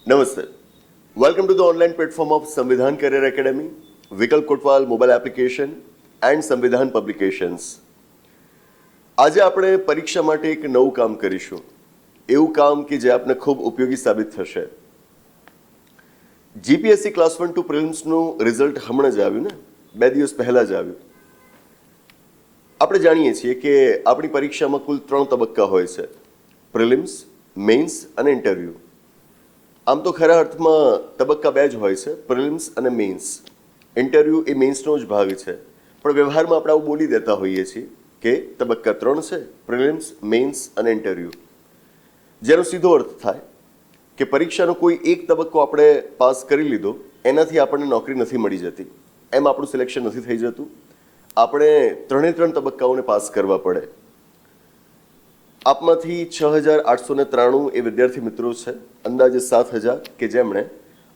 નમસ્તે. Welcome to the online platform of સંવિધાન career academy, વિકલ્પ કોટવાલ મોબાઈલ એપ્લિકેશન એન્ડ સંવિધાન પબ્લિકેશન્સ. આજે આપણે પરીક્ષા માટે એક નવું કામ કરીશું, એવું કામ કે જે આપને ખૂબ ઉપયોગી સાબિત થશે. જીપીએસસી ક્લાસ 1 ટુ પ્રિલિમ્સનું રિઝલ્ટ હમણાં જ આવ્યું ને, 2 દિવસ પહેલાં જ આવ્યું. આપણે જાણીએ છીએ કે આપણી પરીક્ષામાં કુલ 3 તબક્કા હોય છે: પ્રિલિમ્સ, મેઇન્સ અને ઇન્ટરવ્યૂ. આમ તો ખરા અર્થમાં તબક્કા 2 જ હોય છે, પ્રિલિમ્સ અને મેઇન્સ. ઇન્ટરવ્યૂ એ મેઇન્સનો જ ભાગ છે, પણ વ્યવહારમાં આપણે આવું બોલી દેતા હોઈએ છીએ કે તબક્કા 3 છે: પ્રિલિમ્સ, મેઇન્સ અને ઇન્ટરવ્યૂ. જેનો સીધો અર્થ થાય કે પરીક્ષાનો કોઈ એક તબક્કો આપણે પાસ કરી લીધો, એનાથી આપણને નોકરી નથી મળી જતી, એમ આપણું સિલેક્શન નથી થઈ જતું. આપણે 3 તબક્કાઓને પાસ કરવા પડે. આપમાંથી 6,893 એ વિદ્યાર્થી મિત્રો છે, અંદાજે 7,000, કે જેમણે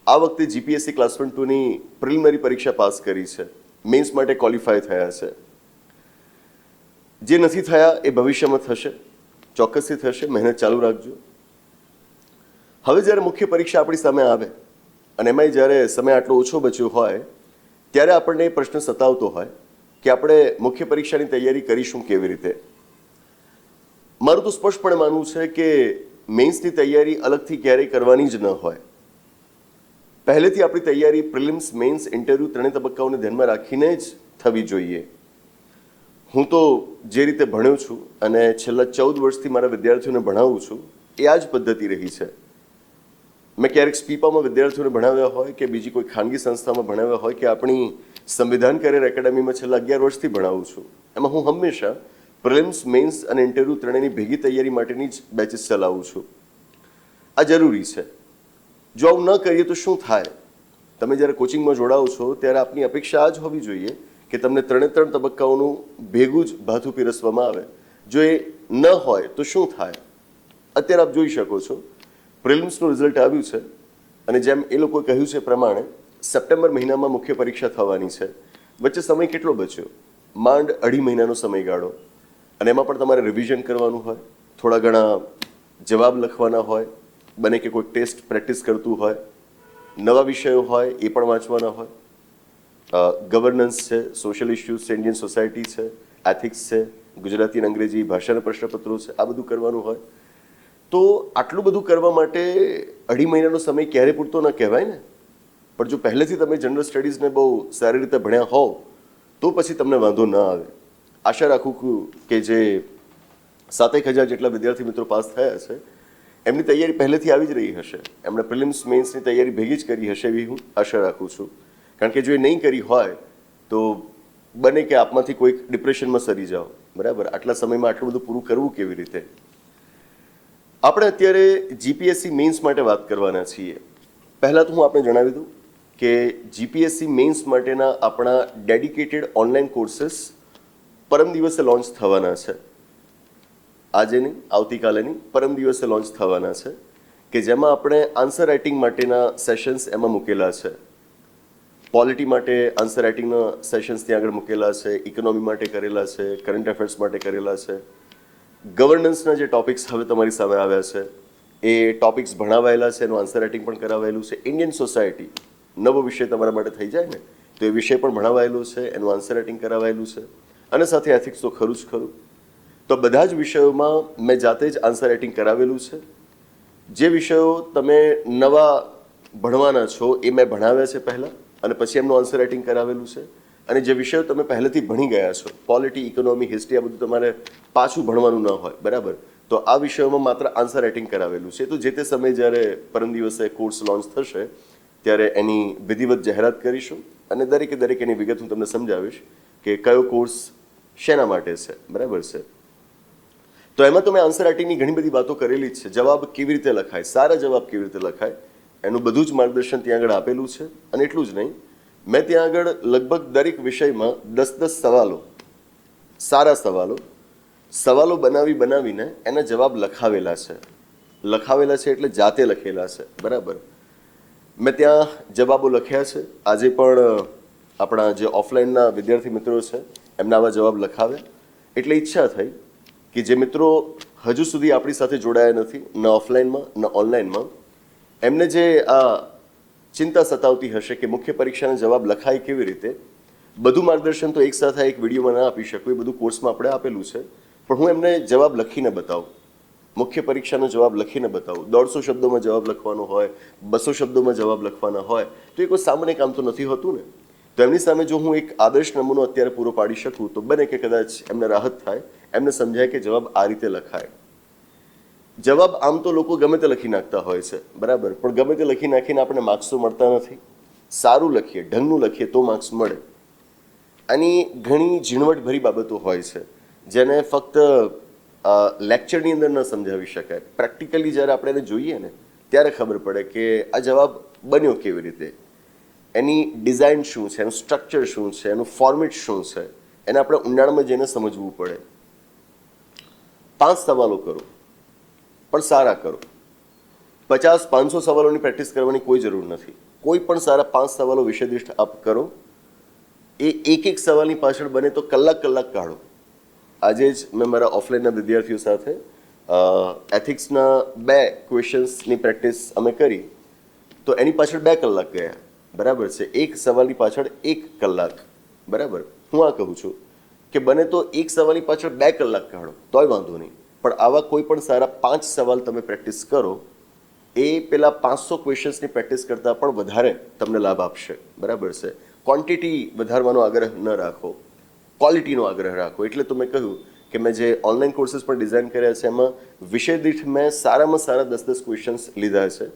આ વખતે જીપીએસસી ક્લાસ 1 2ની પ્રિલિમિનરી પરીક્ષા પાસ કરી છે, મેઇન્સ માટે ક્વોલિફાય થયા છે. જે નથી થયા એ ભવિષ્યમાં થશે, ચોક્કસથી થશે. મહેનત ચાલુ રાખજો. હવે જ્યારે મુખ્ય પરીક્ષા આપણી સામે આવે અને એમાંય જ્યારે સમય આટલો ઓછો બચ્યો હોય, ત્યારે આપણને એ પ્રશ્ન સતાવતો હોય કે આપણે મુખ્ય પરીક્ષાની તૈયારી કરીશું કેવી રીતે. મારું તો સ્પષ્ટપણે માનવું છે કે મેઇન્સની તૈયારી અલગથી ક્યારેય કરવાની જ ન હોય. પહેલેથી આપણી તૈયારી પ્રિલિમ્સ, મેઇન્સ, ઇન્ટરવ્યૂ 3 તબક્કાઓને ધ્યાનમાં રાખીને જ થવી જોઈએ. હું તો જે રીતે ભણ્યો છું અને છેલ્લા 14 વર્ષથી મારા વિદ્યાર્થીઓને ભણાવું છું, એ આ જ પદ્ધતિ રહી છે. મેં ક્યારેક સ્પીપામાં વિદ્યાર્થીઓને ભણાવ્યા હોય કે બીજી કોઈ ખાનગી સંસ્થામાં ભણાવ્યા હોય કે આપણી સંવિધાન કરિયર એકેડમીમાં છેલ્લા 11 વર્ષથી ભણાવું છું, એમાં હું હંમેશા પ્રિલિમ્સ, મેઇન્સ અને ઇન્ટરવ્યૂ 3ની ભેગી તૈયારી માટેની જ બેચીસ ચલાવું છું. આ જરૂરી છે. જો આવું ન કરીએ તો શું થાય? તમે જ્યારે કોચિંગમાં જોડાઓ છો ત્યારે આપની અપેક્ષા આ જ હોવી જોઈએ કે તમને 3 તબક્કાઓનું ભેગું જ ભાથું પીરસવામાં આવે. જો એ ન હોય તો શું થાય? અત્યારે આપ જોઈ શકો છો, પ્રિલિમ્સનું રિઝલ્ટ આવ્યું છે અને જેમ એ લોકોએ કહ્યું છે પ્રમાણે સપ્ટેમ્બર મહિનામાં મુખ્ય પરીક્ષા થવાની છે. વચ્ચે સમય કેટલો બચ્યો? માંડ 2.5 મહિનાનો સમયગાળો. અને એમાં પણ તમારે રિવિઝન કરવાનું હોય, થોડા ઘણા જવાબ લખવાના હોય, બને કે કોઈ ટેસ્ટ પ્રેક્ટિસ કરતું હોય, નવા વિષયો હોય એ પણ વાંચવાના હોય. ગવર્નન્સ છે, સોશિયલ ઇશ્યુઝ છે, ઇન્ડિયન સોસાયટી છે, એથિક્સ છે, ગુજરાતી અને અંગ્રેજી ભાષાના પ્રશ્નપત્રો છે, આ બધું કરવાનું હોય. તો આટલું બધું કરવા માટે 2.5 મહિનાનો સમય ક્યારે પૂરતો ન કહેવાય ને. પણ જો પહેલેથી તમે જનરલ સ્ટડીઝને બહુ સારી રીતે ભણ્યા હોવ તો પછી તમને વાંધો ન આવે. આશા રાખું કે જે 7,000 જેટલા વિદ્યાર્થી મિત્રો પાસ થયા છે, એમની તૈયારી પહેલેથી આવી જ રહી હશે. એમણે પ્રિલિમ્સ, મેઇન્સની તૈયારી ભેગી જ કરી હશે એવી હું આશા રાખું છું. કારણ કે જો એ નહીં કરી હોય તો બને કે આપમાંથી કોઈક ડિપ્રેશનમાં સરી જાઓ. બરાબર, આટલા સમયમાં આટલું બધું પૂરું કરવું કેવી રીતે? આપણે અત્યારે જીપીએસસી મેઇન્સ માટે વાત કરવાના છીએ. પહેલાં તો હું આપને જણાવી દઉં કે જીપીએસસી મેઇન્સ માટેના આપણા ડેડિકેટેડ ઓનલાઈન કોર્सेस પરમ દિવસે લોન્ચ થવાના છે. આજે નહીં, આવતીકાલે નહીં, પરમ દિવસે લોન્ચ થવાના છે, કે જેમાં આપણે આન્સર રાઇટિંગ માટેના સેશન્સ એમાં મૂકેલા છે. પોલિટી માટે આન્સર રાઇટિંગના સેશન્સ ત્યાં આગળ મૂકેલા છે, ઇકોનોમી માટે કરેલા છે, કરંટ અફેર્સ માટે કરેલા છે. ગવર્નન્સના જે ટોપિક્સ હવે તમારી સામે આવ્યા છે એ ટોપિક્સ ભણાવાયેલા છે, એનું આન્સર રાઇટિંગ પણ કરાવાયેલું છે. ઇન્ડિયન સોસાયટી નવો વિષય તમારા માટે થઈ જાય ને, તો એ વિષય પણ ભણાવાયેલો છે, એનું આન્સર રાઇટિંગ કરાવાયેલું છે. અને સાથે એથિક્સ તો ખરું જ ખરું. તો બધા જ વિષયોમાં મેં જાતે જ આન્સર રાઇટિંગ કરાવેલું છે. જે વિષયો તમે નવા ભણવાના છો એ મેં ભણાવ્યા છે પહેલાં, અને પછી એમનું આન્સર રાઇટિંગ કરાવેલું છે. અને જે વિષયો તમે પહેલેથી ભણી ગયા છો, પોલિટી, ઇકોનોમી, હિસ્ટ્રી, આ બધું તમારે પાછું ભણવાનું ન હોય, બરાબર, તો આ વિષયોમાં માત્ર આન્સર રાઇટિંગ કરાવેલું છે. તો જે તે સમયે જ્યારે પરમ દિવસે કોર્સ લોન્ચ થશે ત્યારે એની વિધિવત જાહેરાત કરીશું અને દરેકે દરેક એની વિગત હું તમને સમજાવીશ કે કયો કોર્સ શેના માટે છે. બરાબર છે. તો એમાં તો મેં આન્સર રાઇટિંગની ઘણી બધી વાતો કરેલી જ છે. જવાબ કેવી રીતે લખાય, સારા જવાબ કેવી રીતે લખાય, એનું બધું જ માર્ગદર્શન ત્યાં આગળ આપેલું છે. અને એટલું જ નહીં, મેં ત્યાં આગળ લગભગ દરેક વિષયમાં 10 સવાલો, સારા સવાલો બનાવીને એના જવાબ લખાવેલા છે. લખાવેલા છે એટલે જાતે લખેલા છે. બરાબર, મેં ત્યાં જવાબો લખ્યા છે. આજે પણ આપણા જે ઓફલાઈનના વિદ્યાર્થી મિત્રો છે એમના આવા જવાબ લખાવે. એટલે ઈચ્છા થઈ કે જે મિત્રો હજુ સુધી આપણી સાથે જોડાયા નથી, ન ઓફલાઈનમાં ન ઓનલાઈનમાં, એમને જે આ ચિંતા સતાવતી હશે કે મુખ્ય પરીક્ષાના જવાબ લખાય કેવી રીતે, બધું માર્ગદર્શન તો એક સાથે એક વિડીયોમાં ના આપી શકું, એ બધું કોર્સમાં આપણે આપેલું છે, પણ હું એમને જવાબ લખીને બતાવું, મુખ્ય પરીક્ષાનો જવાબ લખીને બતાવું. 150 શબ્દોમાં જવાબ લખવાનો હોય, 200 શબ્દોમાં જવાબ લખવાના હોય, તો એ કોઈ સામાન્ય કામ તો નથી હોતું ને. તો એમની સામે જો હું એક આદર્શ નમૂનો અત્યારે પૂરો પાડી શકું તો બને કે કદાચ એમને રાહત થાય, એમને સમજાય કે જવાબ આ રીતે લખાય. જવાબ આમ તો લોકો ગમે તે લખી નાખતા હોય છે, બરાબર, પણ ગમે તે લખી નાખીને આપણને માર્ક્સ તો મળતા નથી. સારું લખીએ, ઢંગનું લખીએ તો માર્ક્સ મળે. આની ઘણી ઝીણવટભરી બાબતો હોય છે જેને ફક્ત લેક્ચરની અંદર ન સમજાવી શકાય. પ્રેક્ટિકલી જ્યારે આપણે એને જોઈએ ને ત્યારે ખબર પડે કે આ જવાબ બન્યો કેવી રીતે, એની ડિઝાઇન શું છે, એનું સ્ટ્રક્ચર શું છે, એનું ફોર્મેટ શું છે, એને આપણે ઊંડાણમાં જઈને સમજવું પડે. 5 સવાલો કરો પણ સારા કરો. 50-500 સવાલોની પ્રેક્ટિસ કરવાની કોઈ જરૂર નથી. કોઈ પણ સારા 5 સવાલો વિષય દીઠ આપ કરો. એ એક સવાલની પાછળ બને તો કલાક કાઢો. આજે જ મેં મારા ઓફલાઈનના વિદ્યાર્થીઓ સાથે એથિક્સના 2 ક્વેશ્ચન્સની પ્રેક્ટિસ અમે કરી, તો એની પાછળ 2 કલાક ગયા, બરાબર છે. એક સવાલની પાછળ 1 કલાક, બરાબર. હું આ કહું છું કે બને તો એક સવાલની પાછળ 2 કલાક કાઢો તોય વાંધો નહીં, પણ આવા કોઈ પણ સારા 5 સવાલ તમે પ્રેક્ટિસ કરો, એ પેલા 500 ક્વેશ્ચન્સની પ્રેક્ટિસ કરતાં પણ વધારે તમને લાભ આપશે, બરાબર છે. ક્વોન્ટિટી વધારવાનો આગ્રહ ન રાખો, ક્વોલિટીનો આગ્રહ રાખો. એટલે તો મેં કહ્યું કે મેં જે ઓનલાઈન કોર્સીસ પણ ડિઝાઇન કર્યા છે એમાં વિષય દીઠ મેં સારામાં સારા 10-10 ક્વેશ્ચન્સ લીધા છે,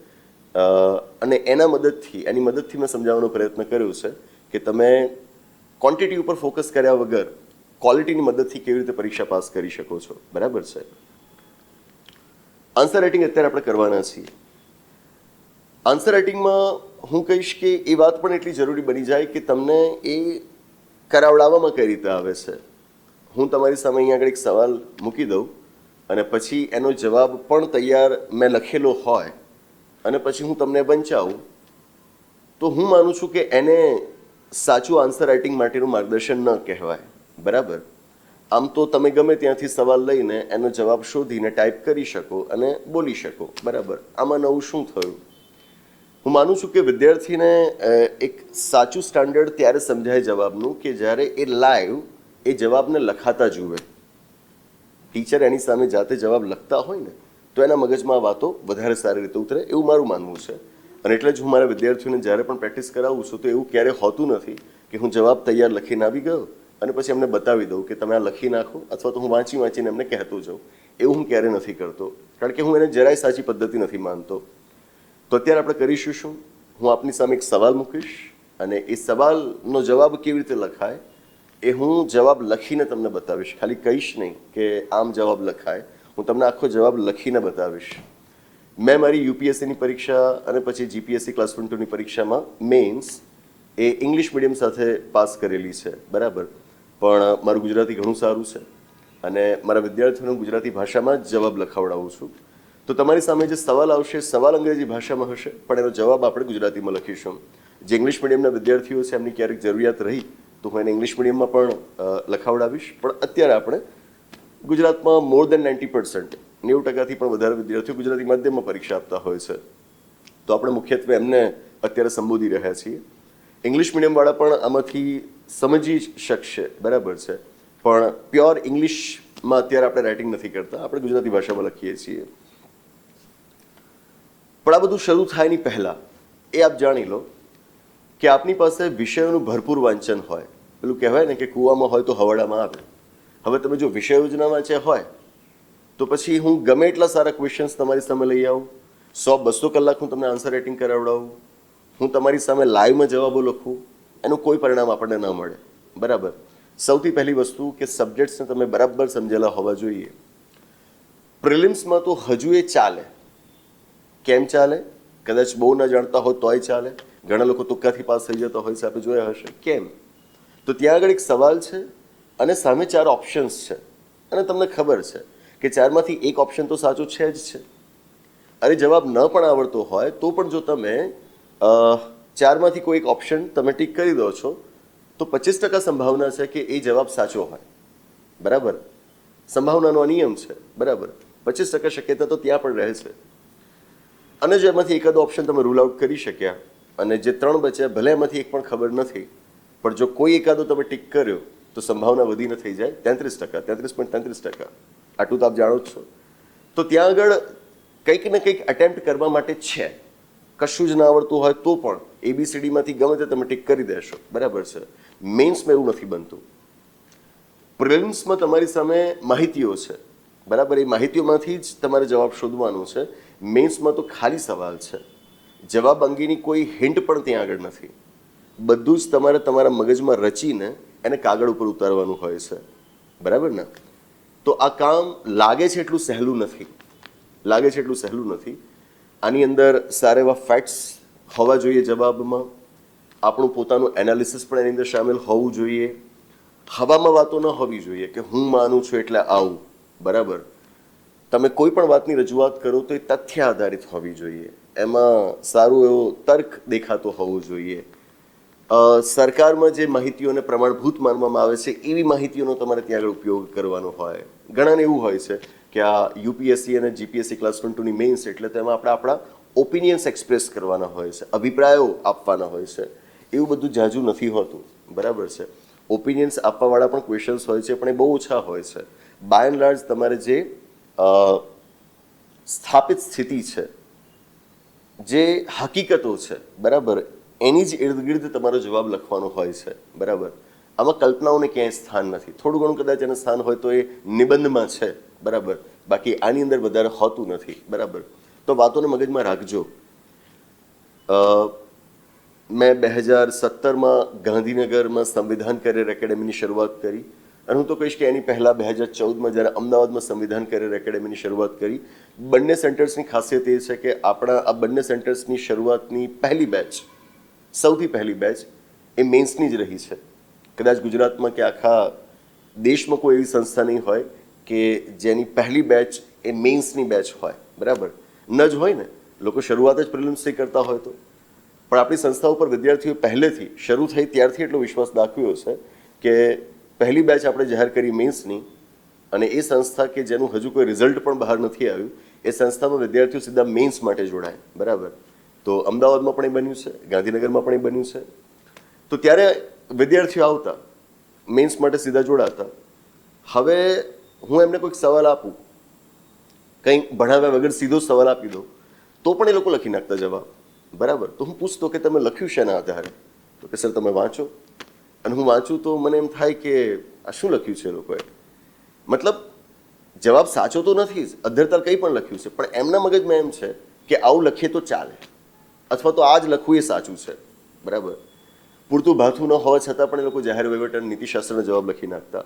અને એની મદદથી મેં સમજાવવાનો પ્રયત્ન કર્યો છે કે તમે ક્વોન્ટિટી ઉપર ફોકસ કર્યા વગર ક્વોલિટીની મદદથી કેવી રીતે પરીક્ષા પાસ કરી શકો છો, બરાબર છે. આન્સર રાઇટિંગ અત્યારે આપણે કરવાના છીએ. આન્સર રાઇટિંગમાં હું કહીશ કે એ વાત પણ એટલી જરૂરી બની જાય કે તમને એ કરાવડાવવામાં કઈ રીતે આવે છે. હું તમારી સામે અહીંયા આગળ એક સવાલ મૂકી દઉં અને પછી એનો જવાબ પણ તૈયાર મેં લખેલો હોય અને પછી હું તમને વંચાવું, તો હું માનું છું કે એને સાચું આન્સર રાઇટિંગ માટેનું માર્ગદર્શન ન કહેવાય, બરાબર. આમ તો તમે ગમે ત્યાંથી સવાલ લઈને એનો જવાબ શોધીને ટાઈપ કરી શકો અને બોલી શકો, બરાબર. આમાં નવું શું થયું? હું માનું છું કે વિદ્યાર્થીને એક સાચું સ્ટાન્ડર્ડ ત્યારે સમજાય જવાબનું કે જ્યારે એ લાઈવ એ જવાબને લખાતા જુએ. ટીચર એની સામે જાતે જવાબ લખતા હોય ને તો એના મગજમાં વાતો વધારે સારી રીતે ઉતરે, એવું મારું માનવું છે. અને એટલે જ હું મારા વિદ્યાર્થીઓને જ્યારે પણ પ્રેક્ટિસ કરાવું છું તો એવું ક્યારેય હોતું નથી કે હું જવાબ તૈયાર લખીને આવી ગયો અને પછી એમને બતાવી દઉં કે તમે આ લખી નાખો, અથવા તો હું વાંચીને એમને કહેતો જાઉં. એવું હું ક્યારેય નથી કરતો, કારણ કે હું એને જરાય સાચી પદ્ધતિ નથી માનતો. તો અત્યારે આપણે કરીશું શું? હું આપની સામે એક સવાલ મૂકીશ અને એ સવાલનો જવાબ કેવી રીતે લખાય એ હું જવાબ લખીને તમને બતાવીશ. ખાલી કહીશ નહીં કે આમ જવાબ લખાય, હું તમને આખો જવાબ લખીને બતાવીશ. મેં મારી યુપીએસસીની પરીક્ષા અને પછી જીપીએસસી ક્લાસ 1-2ની પરીક્ષામાં મેઇન્સ એ ઇંગ્લિશ મીડિયમ સાથે પાસ કરેલી છે, બરાબર. પણ મારું ગુજરાતી ઘણું સારું છે અને મારા વિદ્યાર્થીઓને ગુજરાતી ભાષામાં જ જવાબ લખાવડાવું છું. તો તમારી સામે જે સવાલ આવશે, સવાલ અંગ્રેજી ભાષામાં હશે, પણ એનો જવાબ આપણે ગુજરાતીમાં લખીશું. જે ઇંગ્લિશ મીડિયમના વિદ્યાર્થીઓ છે એમની ક્યારેક જરૂરિયાત રહી તો હું એને ઇંગ્લિશ મીડિયમમાં પણ લખાવડાવીશ, પણ અત્યારે આપણે ગુજરાતમાં મોર દેન 90%, 90%થી પણ વધારે વિદ્યાર્થીઓ ગુજરાતી માધ્યમમાં પરીક્ષા આપતા હોય છે. તો આપણે મુખ્યત્વે એમને અત્યારે સંબોધી રહ્યા છીએ. ઇંગ્લિશ મીડિયમવાળા પણ આમાંથી સમજી શકશે, બરાબર છે, પણ પ્યોર ઇંગ્લિશમાં અત્યારે આપણે રાઇટિંગ નથી કરતા, આપણે ગુજરાતી ભાષામાં લખીએ છીએ. પણ આ બધું શરૂ થાય ની પહેલાં એ આપ જાણી લો કે આપની પાસે વિષયોનું ભરપૂર વાંચન હોય. પેલું કહેવાય ને કે કૂવામાં હોય તો હવાડામાં આવે. હવે તમે જો વિષયો જ ના વાંચ્યા હોય તો પછી હું ગમે એટલા સારા ક્વેશ્ચન્સ તમારી સામે લઈ આવું, 100-200 કલાક હું તમને આન્સર રાઇટિંગ કરાવડાવું, હું તમારી સામે લાઈવમાં જવાબો લખું, એનું કોઈ પરિણામ આપણને ન મળે, બરાબર. સૌથી પહેલી વસ્તુ કે સબ્જેક્ટ્સને તમે બરાબર સમજેલા હોવા જોઈએ. પ્રિલિમ્સમાં તો હજુ એ ચાલે. કેમ ચાલે? કદાચ બહુ ન જાણતા હોય તોય ચાલે. ઘણા લોકો તુક્કાથી પાસ થઈ જતા હોય છે, આપણે જોયા હશે. કેમ? તો ત્યાં આગળ એક સવાલ છે અને સામે 4 ઓપ્શન્સ છે અને તમને ખબર છે કે 4માંથી એક ઓપ્શન તો સાચો છે જ છે. અરે જવાબ ન પણ આવડતો હોય તો પણ જો તમે 4માંથી કોઈ એક ઓપ્શન તમે ટીક કરી દો છો તો 25% સંભાવના છે કે એ જવાબ સાચો હોય, બરાબર. સંભાવનાનો નિયમ છે, બરાબર. 25% શક્યતા તો ત્યાં પણ રહે છે. અને જો એમાંથી એકાદો ઓપ્શન તમે રૂલ આઉટ કરી શક્યા અને જે 3 બચ્યા ભલે એમાંથી એક પણ ખબર નથી, પણ જો કોઈ એકાદો તમે ટીક કર્યો તો સંભાવના વધીને થઈ જાય 33%, 33.33%. આટલું તો આપ જાણો જ છો. તો ત્યાં આગળ કંઈક ને કંઈક અટેમ્પ્ટ કરવા માટે છે. કશું જ ના આવડતું હોય તો પણ ABCDમાંથી ગમે તે તમે ટીક કરી દેશો, બરાબર છે. મેન્સમાં એવું નથી બનતું. પ્રિલિમ્સમાં તમારી સામે માહિતીઓ છે, બરાબર. એ માહિતીઓમાંથી જ તમારે જવાબ શોધવાનો છે. મેન્સમાં તો ખાલી સવાલ છે, જવાબ અંગેની કોઈ હિન્ટ પણ ત્યાં આગળ નથી. બધું જ તમારે તમારા મગજમાં રચીને એને કાગળ ઉપર ઉતારવાનું હોય છે, બરાબર ને. તો આ કામ લાગે છે એટલું સહેલું નથી. આની અંદર સારા એવા ફેક્ટ્સ હોવા જોઈએ જવાબમાં. આપણું પોતાનું એનાલિસિસ પણ એની અંદર સામેલ હોવું જોઈએ. હવામાં વાતો ન હોવી જોઈએ કે હું માનું છું એટલે આવું, બરાબર. તમે કોઈ પણ વાતની રજૂઆત કરો તો એ તથ્ય આધારિત હોવી જોઈએ. એમાં સારું એવો તર્ક દેખાતો હોવો જોઈએ. સરકારમાં જે માહિતીઓને પ્રમાણભૂત માનવામાં આવે છે એવી માહિતીઓનો તમારે ત્યાં આગળ ઉપયોગ કરવાનો હોય. ઘણાને એવું હોય છે કે આ UPSC અને GPSC ક્લાસ 1-2ની મેઇન્સ એટલે તેમાં આપણે આપણા ઓપિનિયન્સ એક્સપ્રેસ કરવાના હોય છે, અભિપ્રાયો આપવાના હોય છે. એવું બધું જાજુ નથી હોતું, બરાબર છે. ઓપિનિયન્સ આપવાવાળા પણ ક્વેશ્ચન્સ હોય છે, પણ એ બહુ ઓછા હોય છે. બાય એન્ડ લાર્જ તમારે જે સ્થાપિત સ્થિતિ છે, જે હકીકતો છે, બરાબર, એની જ ઇર્દ ગિર્દ તમારો જવાબ લખવાનો હોય છે, બરાબર. આમાં કલ્પનાઓને ક્યાંય સ્થાન નથી. થોડું ઘણું કદાચ એને સ્થાન હોય તો એ નિબંધમાં છે, બરાબર. બાકી આની અંદર વધારે હોતું નથી, બરાબર. તો વાતોને મગજમાં રાખજો. મેં 2017માં ગાંધીનગરમાં સંવિધાન કરિયર એકેડેમીની શરૂઆત કરી અને હું તો કહીશ કે એની પહેલાં 2014માં જ્યારે અમદાવાદમાં સંવિધાન કરિયર એકેડેમીની શરૂઆત કરી. બંને સેન્ટર્સની ખાસિયત એ છે કે આપણા આ બંને સેન્ટર્સની શરૂઆતની પહેલી બેચ, સૌથી પહેલી બેચ એ મેન્સની જ રહી છે. કદાચ ગુજરાતમાં કે આખા દેશમાં કોઈ એવી સંસ્થા નહીં હોય કે જેની પહેલી બેચ એ મેન્સની બેચ હોય, બરાબર. ન જ હોય ને, લોકો શરૂઆત જ પ્રિલિમ્સથી કરતા હોય તો. પણ આપણી સંસ્થા ઉપર વિદ્યાર્થીઓ પહેલેથી શરૂ થઈ ત્યારથી એટલો વિશ્વાસ દાખવ્યો છે કે પહેલી બેચ આપણે જાહેર કરી મેન્સની, અને એ સંસ્થા કે જેનું હજુ કોઈ રિઝલ્ટ પણ બહાર નથી આવ્યું, એ સંસ્થામાં વિદ્યાર્થીઓ સીધા મેન્સ માટે જોડાય, બરાબર. તો અમદાવાદમાં પણ એ બન્યું છે, ગાંધીનગરમાં પણ એ બન્યું છે. તો ત્યારે વિદ્યાર્થીઓ આવતા, મેન્સ માટે સીધા જોડાતા. હવે હું એમને કોઈક સવાલ આપું, કંઈક ભણાવ્યા વગર સીધો સવાલ આપી દો તો પણ એ લોકો લખી નાખતા જવાબ, બરાબર. તો હું પૂછતો કે તમે લખ્યું છે એના આધારે? તો કે સર તમે વાંચો. અને હું વાંચું તો મને એમ થાય કે આ શું લખ્યું છે એ લોકોએ. મતલબ જવાબ સાચો તો નથી જ, અધ્ધરતાલ કંઈ પણ લખ્યું છે, પણ એમના મગજમાં એમ છે કે આવું લખીએ તો ચાલે, અથવા તો આ જ લખવું એ સાચું છે, બરાબર. પૂરતું ભાથું ન હોવા છતાં પણ એ લોકો જાહેર વહીવટ અને નીતિશાસ્ત્રનો જવાબ લખી નાખતા.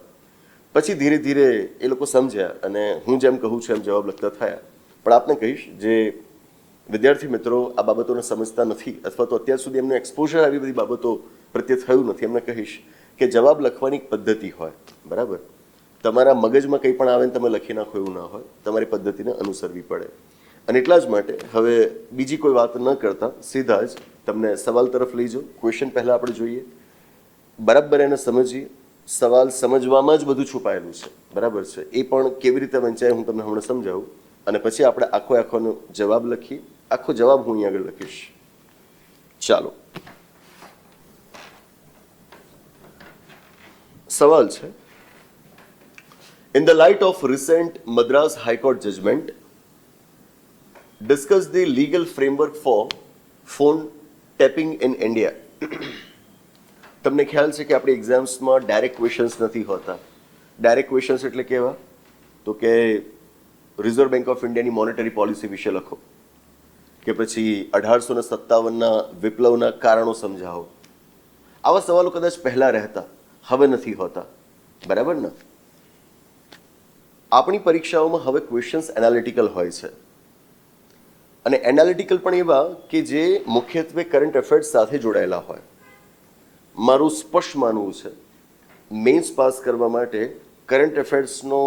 પછી ધીરે ધીરે એ લોકો સમજ્યા અને હું જેમ કહું છું એમ જવાબ લખતા થયા. પણ આપને કહીશ, જે વિદ્યાર્થી મિત્રો આ બાબતોને સમજતા નથી અથવા તો અત્યાર સુધી એમને એક્સપોઝર આવી બધી બાબતો પ્રત્યે થયું નથી, એમને કહીશ કે જવાબ લખવાની એક પદ્ધતિ હોય, બરાબર. તમારા મગજમાં કંઈ પણ આવે ને તમે લખી નાખો એવું ના હોય, તમારી પદ્ધતિને અનુસરવી પડે. અને એટલા જ માટે હવે બીજી કોઈ વાત ન કરતા સીધા જ તમને સવાલ તરફ લઈ જાઉં. ક્વેશ્ચન પહેલાં આપણે જોઈએ, બરાબર એને સમજીએ. સવાલ સમજવામાં જ બધું છુપાયેલું છે, બરાબર છે. એ પણ કેવી રીતે વંચાય હું તમને હમણાં સમજાવું, અને પછી આપણે આખોનો જવાબ લખીએ. આખો જવાબ હું અહીં આગળ લખીશ. ચાલો, સવાલ છે: In the light of recent Madras High Court judgment, discuss the legal framework for phone tapping in India. તમને ખ્યાલ છે કે આપણી એક્ઝામ્સમાં ડાયરેક્ટ ક્વેશ્ચન્સ નથી હોતા. ડાયરેક્ટ ક્વેશ્ચન્સ એટલે કેવા? તો કે રિઝર્વ બેંક ઓફ ઇન્ડિયાની મોનેટરી પોલિસી વિશે લખો, કે પછી 1857ના વિપ્લવના કારણો સમજાવો. આવા સવાલો કદાચ પહેલાં રહેતા, હવે નથી હોતા, બરાબર ને. આપણી પરીક્ષાઓમાં હવે ક્વેશ્ચન્સ એનાલિટિકલ હોય છે, અને એનાલિટિકલ પણ એવા કે જે મુખ્યત્વે કરંટ અફેર્સ સાથે જોડાયેલા હોય. મારું સ્પષ્ટ માનવું છે, મેન્સ પાસ કરવા માટે કરંટ અફેર્સનો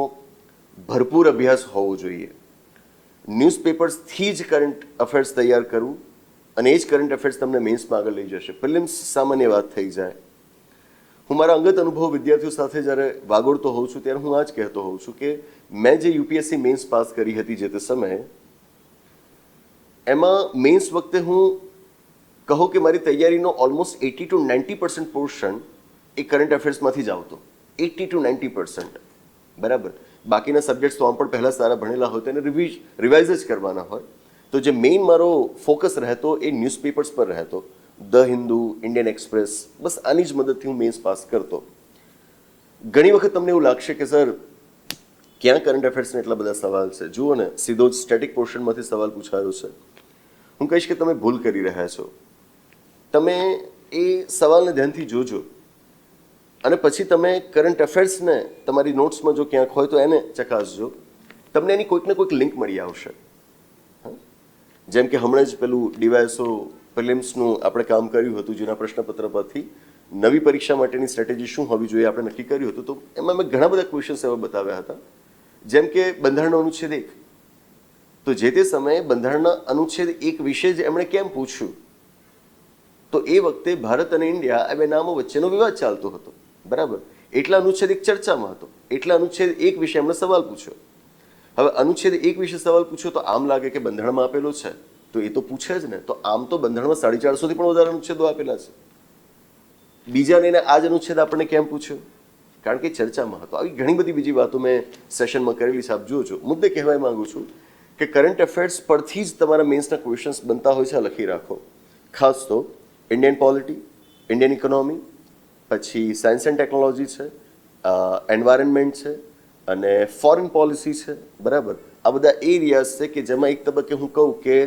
ભરપૂર અભ્યાસ હોવો જોઈએ. ન્યૂઝપેપર્સથી જ કરંટ અફેર્સ તૈયાર કરવું, અને એ જ કરંટ અફેર્સ તમને મેન્સમાં આગળ લઈ જશે. પ્રિલિમ્સ સામાન્ય વાત થઈ જાય. હું મારા અંગત અનુભવ વિદ્યાર્થીઓ સાથે જ્યારે વાગોળતો હોઉં છું ત્યારે હું આ જ કહેતો હોઉં છું કે મેં જે UPSC મેન્સ પાસ કરી હતી જે તે સમયે, એમાં મેન્સ વખતે હું કહું કે મારી તૈયારીનો ઓલમોસ્ટ 80 to 90% પોર્શન એ કરંટ અફેર્સમાંથી જ આવતો. 80 to 90%. બરાબર. બાકીના સબ્જેક્ટ્સ તો આમ પણ પહેલાં સારા ભણેલા હોય તો એને રિવાઇઝ જ કરવાના હોય. તો જે મેઇન મારો ફોકસ રહેતો એ ન્યૂઝપેપર્સ પર રહેતો. ધ હિન્દુ, ઇન્ડિયન એક્સપ્રેસ, બસ આની જ મદદથી હું મેન્સ પાસ કરતો. ઘણી વખત તમને એવું લાગશે કે સર ક્યાં કરંટ અફેર્સને એટલા બધા સવાલ છે. જુઓ ને, સીધો જ સ્ટેટિક પોર્શનમાંથી સવાલ પૂછાયો છે. હું કહીશ કે તમે ભૂલ કરી રહ્યા છો. તમે એ સવાલને ધ્યાનથી જોજો અને પછી તમે કરંટ અફેર્સને તમારી નોટ્સમાં જો ક્યાંક હોય તો એને ચકાસજો. તમને એની કોઈક ને કોઈક લિંક મળી આવશે. જેમ કે હમણાં જ પેલું ડીવાયએસઓ પ્રિલિમ્સનું આપણે કામ કર્યું હતું, જેના પ્રશ્નપત્ર પરથી નવી પરીક્ષા માટેની સ્ટ્રેટેજી શું હોવી જોઈએ આપણે નક્કી કર્યું હતું. તો એમાં મેં ઘણા બધા ક્વેશ્ચન્સ એવા બતાવ્યા હતા, જેમ કે બંધારણનો અનુચ્છેદ 1. તો જે તે સમયે બંધારણના અનુચ્છેદ 1 વિશે જ એમણે કેમ પૂછ્યું, તો એ વખતે ભારત અને ઇન્ડિયા આ બે નામો વચ્ચેનો વિવાદ ચાલતો હતો. બરાબર. એટલા અનુચ્છેદ 1 ચર્ચામાં હતો, એટલા અનુચ્છેદ 1 વિશે એમણે સવાલ પૂછ્યો. હવે અનુચ્છેદ 1 વિશે સવાલ પૂછ્યો તો આમ લાગે કે બંધારણમાં આપેલો છે તો એ તો પૂછે જ ને. તો આમ તો બંધારણમાં 450 થી પણ વધારે અનુચ્છેદો આપેલા છે. બીજાને એને આ જ અનુચ્છેદ આપણને કેમ પૂછ્યો? કારણ કે ચર્ચામાં હતો. આવી ઘણી બધી બીજી વાતો મેં સેશનમાં કરેલી છે, આપ જુઓ છો. મુદ્દે કહેવા માંગુ છું કે કરંટ અફેર્સ પરથી જ તમારા મેન્સના ક્વેશ્ચન્સ બનતા હોય છે. લખી રાખો. ખાસ તો ઇન્ડિયન પોલિટી, ઇન્ડિયન ઇકોનોમી, પછી સાયન્સ એન્ડ ટેકનોલોજી છે, એન્વાયરમેન્ટ છે અને ફોરેન પોલિસી છે. બરાબર. આ બધા એરિયાઝ છે કે જેમાં એક તબક્કે હું કહું કે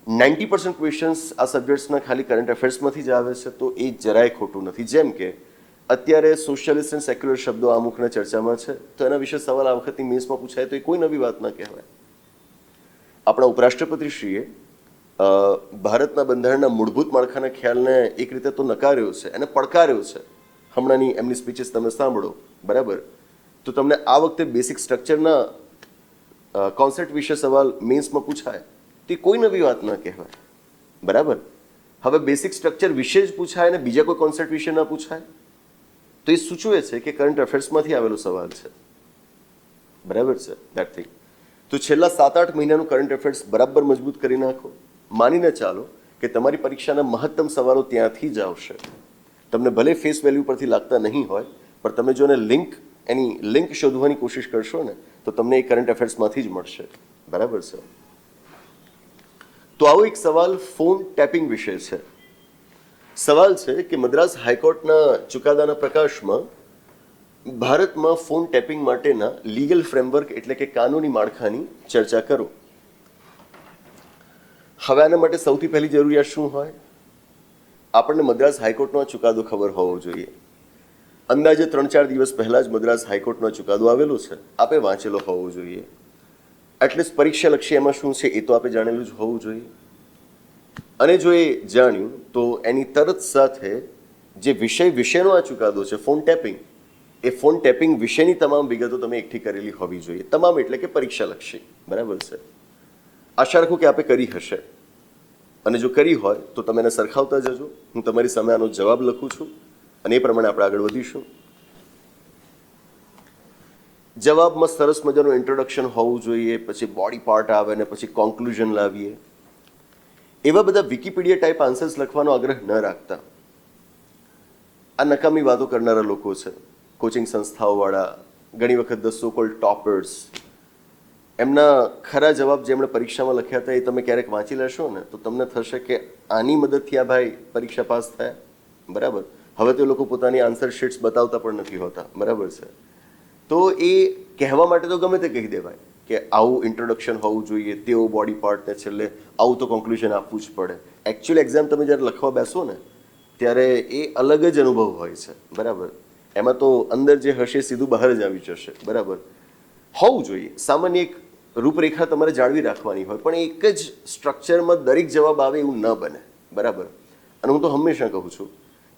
90% ક્વેશ્ચન્સ આ સબ્જેક્ટ્સના ખાલી કરંટ અફેર્સમાંથી જ આવે છે. તો એ જરાય ખોટું નથી. જેમ કે અત્યારે સોશિયલિસ્ટ અને સેક્યુલર શબ્દો અમુકના ચર્ચામાં છે, તો એના વિશે સવાલ આ વખતની મેન્સમાં પૂછાય તો એ કોઈ નવી વાત ના કહેવાય. આપણા ઉપરાષ્ટ્રપતિશ્રીએ ભારતના બંધારણના મૂળભૂત માળખાના ખ્યાલને એક રીતે તો નકાર્યો છે, એને પડકાર્યો છે. હમણાંની એમની સ્પીચીસ તમે સાંભળો. બરાબર. તો તમને આ વખતે બેસિક સ્ટ્રક્ચરના કોન્સેપ્ટ વિશે સવાલ મેન્સમાં પૂછાય તો એ કોઈ નવી વાત ના કહેવાય. બરાબર. હવે બેસિક સ્ટ્રક્ચર વિશે જ પૂછાય અને બીજા કોઈ કોન્સેપ્ટ વિશે ના પૂછાય તો એ સૂચવે છે કે કરંટ અફેર્સમાંથી આવેલો સવાલ છે. બરાબર છે. That thing. તો છેલ્લા 7-8 મહિનાનું કરંટ અફેર્સ બરાબર મજબૂત કરી નાખો. માનીને ચાલો કે તમારી પરીક્ષાના મહત્તમ સવાલો ત્યાંથી જ આવશે. તમને ભલે ફેસ વેલ્યુ પરથી લાગતા નહીં હોય, પણ તમે જો એની લિંક શોધવાની કોશિશ કરશો ને તો તમને એ કરંટ અફેર્સમાંથી જ મળશે. બરાબર છે. તો આવો એક સવાલ ફોન ટેપિંગ વિશે છે. સવાલ છે કે મદ્રાસ હાઈકોર્ટના ચુકાદાના પ્રકાશમાં ભારતમાં ફોન ટેપિંગ માટેના લીગલ ફ્રેમવર્ક એટલે કે કાનૂની માળખાની ચર્ચા કરો. હવે આના માટે સૌથી પહેલી જરૂરિયાત શું હોય? આપણને મદ્રાસ હાઈકોર્ટનો ચુકાદો ખબર હોવો જોઈએ. અંદાજે 3-4 દિવસ પહેલા જ મદ્રાસ હાઈકોર્ટનો ચુકાદો આવેલો છે, આપે વાંચેલો હોવો જોઈએ. એટલીસ્ટ પરીક્ષાલક્ષી એમાં શું છે એ તો આપે જાણેલું જ હોવું જોઈએ. અને જો એ જાણ્યું તો એની તરત સાથે જે વિષયનો આ ચુકાદો છે ફોન ટેપિંગ, એ ફોન ટેપિંગ વિશેની તમામ વિગતો તમે એકઠી કરેલી હોવી જોઈએ. તમામ એટલે કે પરીક્ષાલક્ષી. બરાબર છે. આશા રાખું કે આપે કરી હશે અને જો કરી હોય તો તમે એને સરખાવતા જજો. હું તમારી સામે આનો જવાબ લખું છું અને એ પ્રમાણે આપણે આગળ વધીશું. જવાબમાં સરસ મજાનું ઇન્ટ્રોડક્શન હોવું જોઈએ, પછી બોડી પાર્ટ આવે ને પછી કોન્ક્લુઝન લાવીએ. એવા બધા વિકિપીડિયા ટાઈપ આન્સર્સ લખવાનો આગ્રહ ન રાખતા. આ નકામી વાતો કરનારા લોકો છે, કોચિંગ સંસ્થાઓવાળા, ઘણી વખત ધ સો કોલ્ડ ટોપર્સ. એમના ખરા જવાબ જે એમણે પરીક્ષામાં લખ્યા હતા એ તમે ક્યારેક વાંચી લેશો ને તો તમને થશે કે આની મદદથી આ ભાઈ પરીક્ષા પાસ થયા. બરાબર. હવે તો એ લોકો પોતાની આન્સર શીટ્સ બતાવતા પણ નથી હોતા. બરાબર છે. તો એ કહેવા માટે તો ગમે તે કહી દેવાય કે આવું ઇન્ટ્રોડક્શન હોવું જોઈએ, તેવો બોડી પાર્ટને છેલ્લે આવું તો કોન્ક્લુઝન આપવું જ પડે. એકચ્યુઅલ એક્ઝામ તમે જ્યારે લખવા બેસો ને ત્યારે એ અલગ જ અનુભવ હોય છે. બરાબર. એમાં તો અંદર જે હશે સીધું બહાર જ આવી જશે. બરાબર. હોવું જોઈએ સામાન્ય એક રૂપરેખા તમારે જાળવી રાખવાની હોય, પણ એક જ સ્ટ્રક્ચરમાં દરેક જવાબ આવે એવું ન બને. બરાબર. અને હું તો હંમેશા કહું છું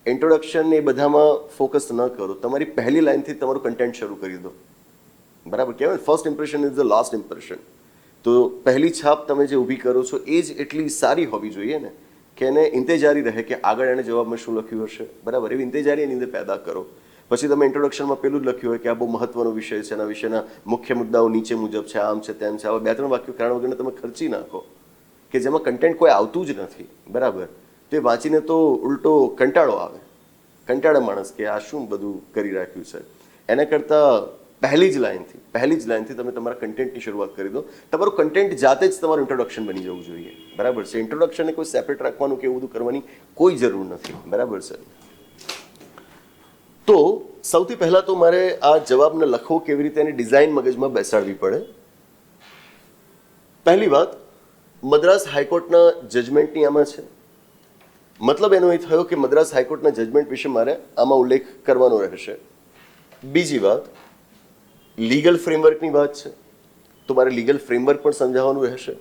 ઇન્ટ્રોડક્શન એ બધામાં ફોકસ ન કરો. તમારી પહેલી લાઈનથી તમારું કન્ટેન્ટ શરૂ કરી દો. બરાબર. કહેવાય first impression is the last impression. તો પહેલી છાપ તમે જે ઊભી કરો છો એ જ એટલી સારી હોવી જોઈએ ને કે એને ઇંતેજારી રહે કે આગળ એણે જવાબમાં શું લખ્યું હશે. બરાબર. એવી ઇંતેજારી એની અંદર પેદા કરો. પછી તમે ઇન્ટ્રોડક્શનમાં પેલું જ લખ્યું હોય કે આ બહુ મહત્વનો વિષય છે, એના વિશેના મુખ્ય મુદ્દાઓ નીચે મુજબ છે, આમ છે, તેમ છે, આવા 2-3 વાક્યો કારણ વગરના તમે ખર્ચી નાખો કે જેમાં કન્ટેન્ટ કોઈ આવતું જ નથી, બરાબર, તો એ વાંચીને તો ઉલટો કંટાળો આવે, કંટાળે માણસ કે આ શું બધું કરી રાખ્યું છે. એના કરતાં પહેલી જ લાઇનથી તમે તમારા કન્ટેન્ટની શરૂઆત કરી દો. તમારું કન્ટેન્ટ જાતે જ તમારું ઇન્ટ્રોડક્શન બની જવું જોઈએ, બરાબર છે. ઇન્ટ્રોડક્શનને કોઈ સેપરેટ રાખવાનું કે એવું બધું કરવાની કોઈ જરૂર નથી, બરાબર છે. તો સૌથી પહેલાં તો મારે આ જવાબને લખવો કેવી રીતે એની ડિઝાઇન મગજમાં બેસાડવી પડે. પહેલી વાત, મદ્રાસ હાઈકોર્ટના જજમેન્ટની આમાં છે. મતલબ એનો એ થયો કે મદ્રાસ હાઈકોર્ટના જજમેન્ટ વિશે મારે આમાં ઉલ્લેખ કરવાનો રહેશે. બીજી વાત, લીગલ ફ્રેમવર્કની વાત છે, તો મારે લીગલ ફ્રેમવર્ક પણ સમજાવવાનું રહેશે.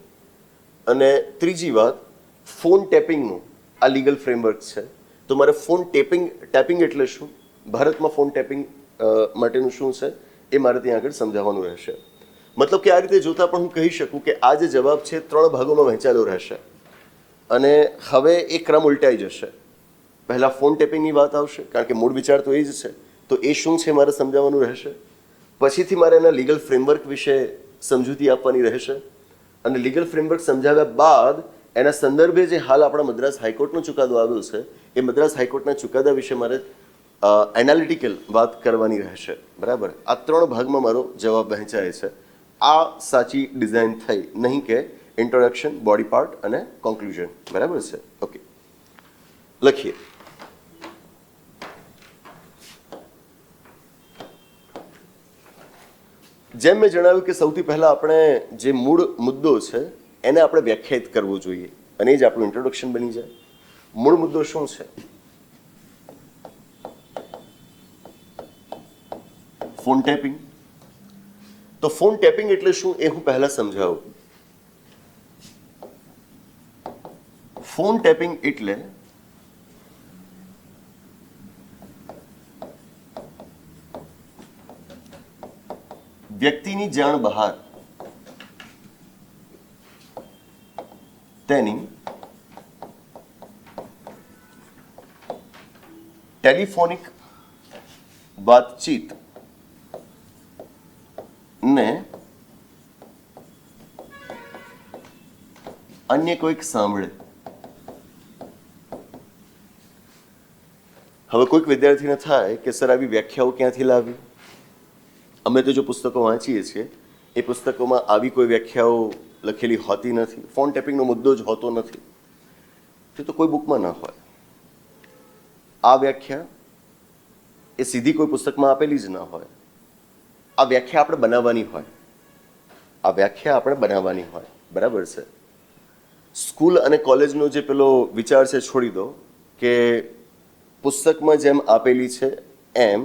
અને ત્રીજી વાત, ફોન ટેપિંગનું આ લીગલ ફ્રેમવર્ક છે, તો મારે ફોન ટેપિંગ એટલે શું, ભારતમાં ફોન ટેપિંગ માટેનું શું છે એ મારે ત્યાં આગળ સમજાવવાનું રહેશે. મતલબ કે આ રીતે જોતાં પણ હું કહી શકું કે આ જે જવાબ છે 3 ભાગોમાં વહેંચાયેલો રહેશે. અને હવે એ ક્રમ ઉલટાઈ જશે. પહેલાં ફોન ટેપિંગની વાત આવશે, કારણ કે મૂળ વિચાર તો એ જ છે, તો એ શું છે મારે સમજાવવાનું રહેશે. પછીથી મારે એના લીગલ ફ્રેમવર્ક વિશે સમજૂતી આપવાની રહેશે. અને લીગલ ફ્રેમવર્ક સમજાવ્યા બાદ એના સંદર્ભે જે હાલ આપણા મદ્રાસ હાઈકોર્ટનો ચુકાદો આવ્યો છે એ મદ્રાસ હાઈકોર્ટના ચુકાદા વિશે મારે એનાલિટિકલ વાત કરવાની રહેશે, બરાબર. આ 3 ભાગમાં મારો જવાબ વહેંચાય છે. આ સાચી ડિઝાઇન થઈ, નહીં કે ઇન્ટ્રોડક્શન, બોડી પાર્ટ અને કોન્ક્લુઝન, બરાબર છે. ઓકે, લખીએ. જેમ મેં જણાવ્યું કે સૌથી પહેલાં આપણે જે મૂળ મુદ્દો છે એને આપણે વ્યાખ્યાયિત કરવો જોઈએ, અને એ જ આપણું ઇન્ટ્રોડક્શન બની જાય. મૂળ મુદ્દો શું છે? Phone tapping. તો ફોન ટેપિંગ એટલે શું એ હું પહેલા સમજાવું. ફોન ટેપિંગ એટલે વ્યક્તિની જાણ બહાર તેની ટેલિફોનિક વાતચીત ને અન્ય કોઈક સાંભળે. હવે કોઈક વિદ્યાર્થીને થાય કે સર આવી વ્યાખ્યાઓ ક્યાંથી લાવી? અમે તો જો પુસ્તકો વાંચીએ છીએ એ પુસ્તકોમાં આવી કોઈ વ્યાખ્યાઓ લખેલી હોતી નથી. ફોન ટેપિંગનો મુદ્દો જ હોતો નથી, તે તો કોઈ બુકમાં ન હોય. આ વ્યાખ્યા એ સીધી કોઈ પુસ્તકમાં આપેલી જ ન હોય. આ વ્યાખ્યા આપણે બનાવવાની હોય, બરાબર છે. સ્કૂલ અને કોલેજનો જે પેલો વિચાર છે છોડી દો કે પુસ્તકમાં જેમ આપેલી છે એમ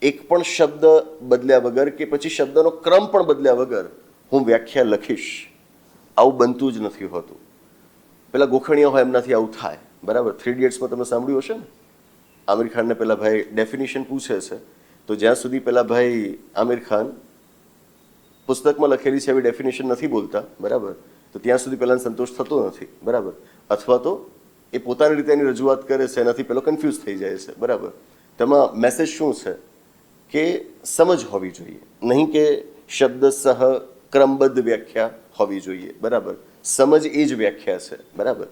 એક પણ શબ્દ બદલ્યા વગર કે પછી શબ્દનો ક્રમ પણ બદલ્યા વગર હું વ્યાખ્યા લખીશ, આવું બનતું જ નથી હોતું. પેલા ગોખણિયા હોય એમનાથી આવું થાય, બરાબર. 3 ઇડિયટ્સમાં તમે સાંભળ્યું હશે ને, આમિર ખાનને પેલા ભાઈ ડેફિનેશન પૂછે છે, તો જ્યાં સુધી પેલા ભાઈ આમિર ખાન પુસ્તકમાં લખેલી છે એવી ડેફિનેશન નથી બોલતા, બરાબર, તો ત્યાં સુધી પેલાને સંતોષ થતો નથી, બરાબર. અથવા તો એ પોતાની રીતે એની રજૂઆત કરે છે, એનાથી પેલો કન્ફ્યુઝ થઈ જાય છે, બરાબર. તેમાં મેસેજ શું છે કે સમજ હોવી જોઈએ, નહીં કે શબ્દસહ ક્રમબદ્ધ વ્યાખ્યા હોવી જોઈએ, બરાબર. સમજ એ જ વ્યાખ્યા છે, બરાબર.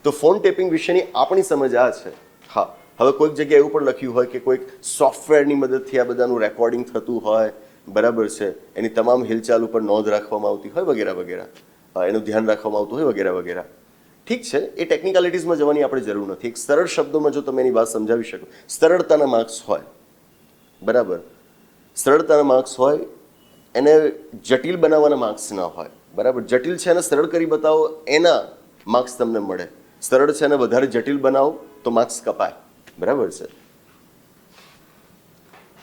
તો ફોન ટેપિંગ વિશેની આપણી સમજ આ છે. હા, હવે કોઈક જગ્યાએ એવું પણ લખ્યું હોય કે કોઈક સોફ્ટવેરની મદદથી આ બધાનું રેકોર્ડિંગ થતું હોય, બરાબર છે, એની તમામ હિલચાલ ઉપર નોંધ રાખવામાં આવતી હોય વગેરે વગેરે, એનું ધ્યાન રાખવામાં આવતું હોય વગેરે વગેરે. ઠીક છે, એ ટેકનિકાલિટીઝમાં જવાની આપણે જરૂર નથી. એક સરળ શબ્દોમાં જો તમે એની વાત સમજાવી શકો, સરળતાના માર્ક્સ હોય, બરાબર, સરળતાના માર્ક્સ હોય, એને જટિલ બનાવવાના માર્ક્સ ના હોય, બરાબર. જટિલ છે એને સરળ કરી બતાવો એના માર્ક્સ તમને મળે. સરળ છે એને વધારે જટિલ બનાવો તો માર્ક્સ કપાય, બરાબર છે.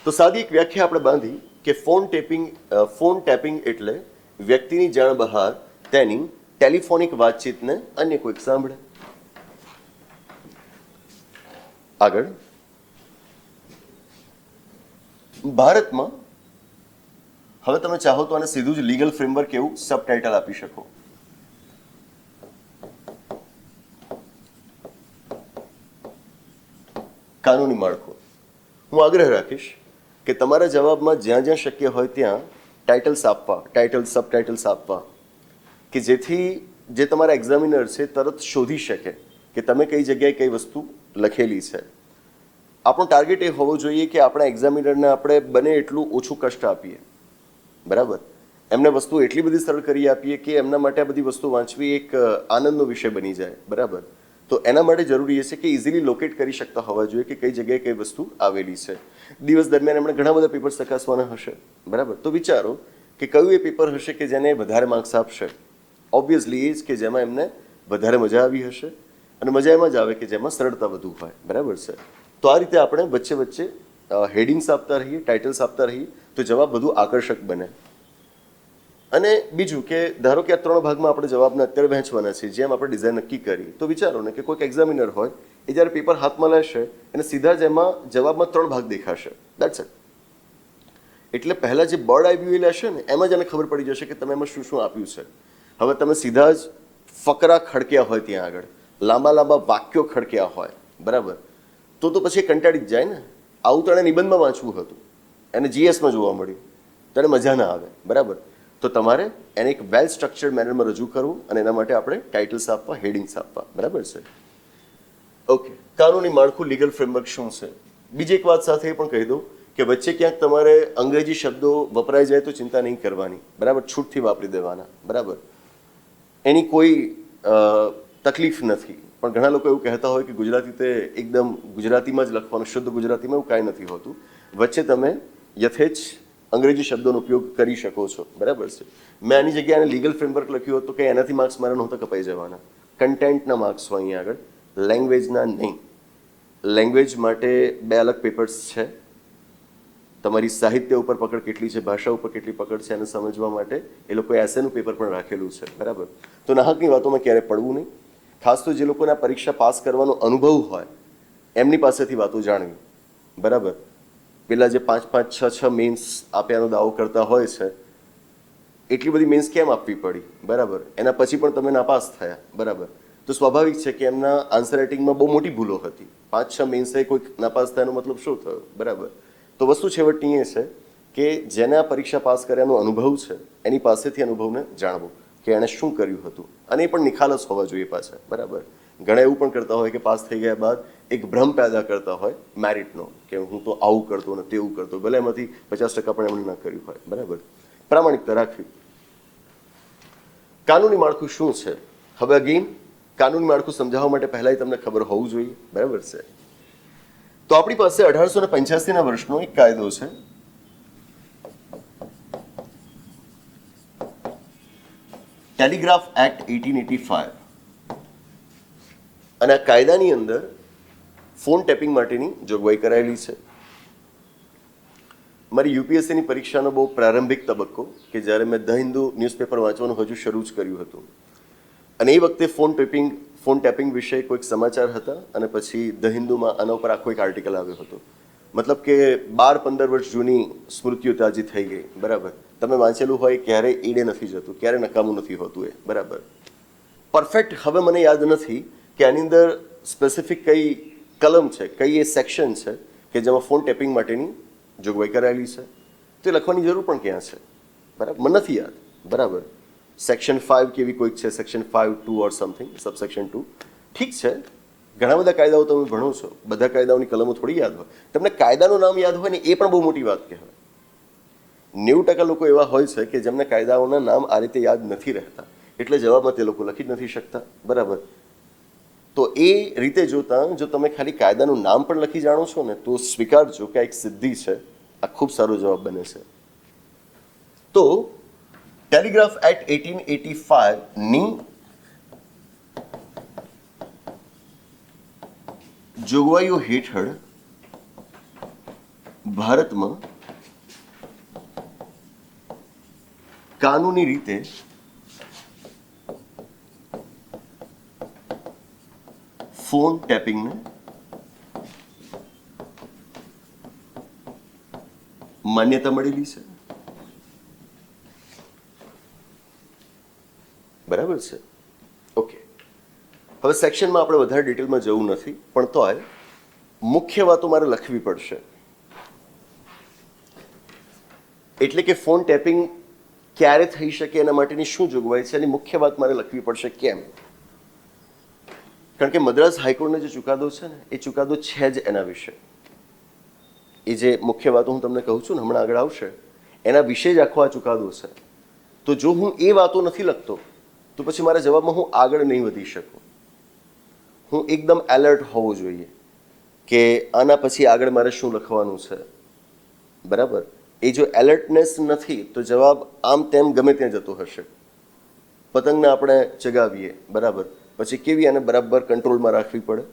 તો સાદી એક વ્યાખ્યા આપણે બાંધી કે ફોન ટેપિંગ એટલે વ્યક્તિની જાણ બહાર તેની ટેલિફોનિક વાતચીતને અન્ય કોઈક સાંભળે. આગળ, ભારતમાં હવે તમે ચાહો તો આને સીધું જ લીગલ ફ્રેમવર્ક એવું સબટાઇટલ આપી શકો. કાનૂની માળખું. હું આગ્રહ રાખીશ કે તમારા જવાબમાં જ્યાં જ્યાં શક્ય હોય ત્યાં ટાઇટલ્સ આપવા, સબટાઇટલ્સ આપવા, કે જેથી જે તમારા એક્ઝામિનર છે તરત શોધી શકે કે તમે કઈ જગ્યાએ કઈ વસ્તુ લખેલી છે. આપણો ટાર્ગેટ એ હોવો જોઈએ કે આપણા એક્ઝામિનરને આપણે બને એટલું ઓછું કષ્ટ આપીએ, બરાબર. એમને વસ્તુ એટલી બધી સરળ કરી આપીએ કે એમના માટે આ બધી વસ્તુ વાંચવી એક આનંદનો વિષય બની જાય, બરાબર. તો એના માટે જરૂરી છે કે ઇઝીલી લોકેટ કરી શકતા હોવા જોઈએ કે કઈ જગ્યાએ કઈ વસ્તુ આવેલી છે. દિવસ દરમિયાન એમણે ઘણા બધા પેપર ચકાસવાના હશે, બરાબર. તો વિચારો કે કયું એ પેપર હશે કે જેને વધારે માર્ક્સ આપશે. ઓબ્વિયસલી એ જ કે જેમાં એમને વધારે મજા આવી હશે, અને મજા એમાં જ આવે કે જેમાં સરળતા વધુ હોય, બરાબર છે. તો આ રીતે આપણે વચ્ચે વચ્ચે હેડિંગ્સ આપતા રહીએ, ટાઇટલ્સ આપતા રહીએ તો જવાબ વધુ આકર્ષક બને. અને બીજું કે ધારો કે આ 3 ભાગમાં આપણે જવાબને અત્યારે વહેંચવાના છે, જેમ આપણે ડિઝાઇન નક્કી કરી. તો વિચારો ને કે કોઈક એક્ઝામિનર હોય એ જ્યારે પેપર હાથમાં લેશે અને સીધા જ એમાં જવાબમાં 3 ભાગ દેખાશે, દેટ્સ ઇટ. એટલે પહેલાં જે બોર્ડ આવ્યું એ લેશે ને એમાં જ એને ખબર પડી જશે કે તમે એમાં શું શું આપ્યું છે. હવે તમે સીધા જ ફકરા ખડક્યા હોય ત્યાં આગળ, લાંબા લાંબા વાક્યો ખડક્યા હોય, બરાબર, તો પછી એ કંટાળી જ જાય ને. આવું તો એને નિબંધમાં વાંચવું હતું, એને જીએસમાં જોવા મળ્યું, તો એને મજા ના આવે, બરાબર. તો તમારે એને એક વેલ સ્ટ્રક્ચર્ડ મેનરમાં રજૂ કરવું, અને એના માટે આપણે ટાઇટલ્સ આપવા, હેડિંગ્સ આપવા, બરાબર છે. ઓકે, કાનૂની માળખું, લીગલ ફ્રેમવર્ક શું છે. બીજી એક વાત સાથે એ પણ કહી દઉં કે વચ્ચે ક્યાંક તમારે અંગ્રેજી શબ્દો વપરાઈ જાય તો ચિંતા નહીં કરવાની, બરાબર. છૂટથી વાપરી દેવાના, બરાબર. એની કોઈ તકલીફ નથી. પણ ઘણા લોકો એવું કહેતા હોય કે ગુજરાતી તે એકદમ ગુજરાતીમાં જ લખવાનું, શુદ્ધ ગુજરાતીમાં, એવું કાંઈ નથી હોતું. વચ્ચે તમે યથેચ્છ અંગ્રેજી શબ્દોનો ઉપયોગ કરી શકો છો, બરાબર છે. મેં આની જગ્યાએ લીગલ ફ્રેમવર્ક લખ્યું હતું કે એનાથી માર્ક્સ મારા નહોતા કપાઈ જવાના. કન્ટેન્ટના માર્ક્સ હોય અહીંયા આગળ, લેંગ્વેજના નહીં. લેંગ્વેજ માટે 2 અલગ પેપર્સ છે. તમારી સાહિત્ય ઉપર પકડ કેટલી છે, ભાષા ઉપર કેટલી પકડ છે, એને સમજવા માટે એ લોકોએ એસેનું પેપર પણ રાખેલું છે, બરાબર. તો નાહકની વાતોમાં ક્યારે પડવું નહીં. ખાસ તો જે લોકોને આ પરીક્ષા પાસ કરવાનો અનુભવ હોય એમની પાસેથી વાતો જાણવી, બરાબર. પેલા જે 5-5, 6-6 મેન્સ આપ્યાનો દાવો કરતા હોય છે, એટલી બધી મેન્સ કેમ આપવી પડી, બરાબર. એના પછી પણ તમે નાપાસ થયા, બરાબર. તો સ્વાભાવિક છે કે એમના આન્સર રાઇટિંગમાં બહુ મોટી ભૂલો હતી. 5-6 મેન્સે કોઈક નાપાસ થયાનો મતલબ શું થયો, બરાબર. તો વસ્તુ છેવટની એ છે કે જેને આ પરીક્ષા પાસ કર્યાનો અનુભવ છે એની પાસેથી અનુભવને જાણવો કે એણે શું કર્યું હતું, અને એ પણ નિખાલસ હોવા જોઈએ પાછા, બરાબર. ઘણા એવું પણ કરતા હોય કે પાસ થઈ ગયા બાદ એક ભ્રમ પેદા કરતા હોય મેરિટનો, કે હું તો આવું કરતો ને તેવું કરતો, ભલે એમાંથી 50% પણ એમણે ના કર્યું હોય, બરાબર. પ્રામાણિકતા રાખવી. કાનૂની માળખું શું છે. હવે અગેન કાનૂની માળખું સમજાવવા માટે પહેલાં તમને ખબર હોવું જોઈએ, બરાબર છે. તો આપણી પાસે 1885ના વર્ષનો એક કાયદો છે, ટેલિગ્રાફ એક્ટ 1885. અને આ કાયદાની અંદર ફોન ટેપિંગ માટેની જોગવાઈ કરાયેલી છે. મારી યુપીએસસીની પરીક્ષાનો બહુ પ્રારંભિક તબક્કો કે જ્યારે મેં ધ હિન્દુ ન્યૂઝપેપર વાંચવાનું હજુ શરૂ જ કર્યું હતું, અને એ વખતે ફોન ટેપિંગ વિશે કોઈક સમાચાર હતા, અને પછી ધ હિન્દુમાં આના ઉપર આખો એક આર્ટિકલ આવ્યો હતો. મતલબ કે 12-15 વર્ષ જૂની સ્મૃતિઓ તાજી થઈ ગઈ, બરાબર. તમે વાંચેલું હોય ક્યારેય ઈડે નથી જતું, ક્યારે નકામું નથી હોતું એ, બરાબર. પરફેક્ટ હવે મને યાદ નથી કે આની અંદર સ્પેસિફિક કઈ કલમ છે, કઈ એ સેક્શન છે કે જેમાં ફોન ટેપિંગ માટેની જોગવાઈ કરાયેલી છે. તો એ લખવાની જરૂર પણ ક્યાં છે, બરાબર, મને નથી યાદ, બરાબર. સેક્શન 5 કેવી કોઈક છે, સેક્શન 5(2) ઓર સમથિંગ, સબસેક્શન 2. ઠીક છે, ઘણા બધા કાયદાઓ તમે ભણો છો, બધા કાયદાઓની કલમો થોડી યાદ હોય. તમને કાયદાનું નામ યાદ હોય ને એ પણ બહુ મોટી વાત કહેવાય. 90% લોકો એવા હોય છે કે જેમને કાયદાઓના નામ આ રીતે યાદ નથી રહેતા, એટલે જવાબમાં તે લોકો લખી જ નથી શકતા, બરાબર. તો એ રીતે જોતા જો તમે ખાલી કાયદાનું નામ પણ લખી જાણો છો ને તો સ્વીકારજો કે આ એક સિદ્ધિ છે, આ ખૂબ સારો જવાબ બને છે. તો ટેલિગ્રાફ એક્ટ 1885 ની જોગવાઈઓ હેઠળ ભારતમાં કાનૂની રીતે ફોન ટેપિંગને માન્યતા મળેલી છે, બરાબર છે. ઓકે, હવે સેક્શનમાં આપણે વધારે ડિટેલમાં જવું નથી, પણ તોય મુખ્ય વાતો મારે લખવી પડશે. એટલે કે ફોન ટેપિંગ ક્યારે થઈ શકે એના માટેની શું જોગવાઈ છે એની મુખ્ય વાત મારે લખવી પડશે. કેમ? કારણ કે મદ્રાસ હાઈકોર્ટનો જે ચુકાદો છે ને એ ચુકાદો છે જ એના વિશે. એ જે મુખ્ય વાતો હું તમને કહું છું ને હમણાં આગળ આવશે એના વિશે જ આખો આ ચુકાદો છે. તો જો હું એ વાતો નથી લખતો તો પછી મારા જવાબમાં હું આગળ નહીં વધી શકું. હું એકદમ એલર્ટ હોવો જોઈએ કે આના પછી આગળ મારે શું લખવાનું છે. બરાબર? એ જો એલર્ટનેસ નથી તો જવાબ આમ તેમ ગમે ત્યાં જતો હશે. પતંગને આપણે ચગાવીએ, બરાબર, પછી કેવી આને બરાબર કંટ્રોલમાં રાખવી પડે.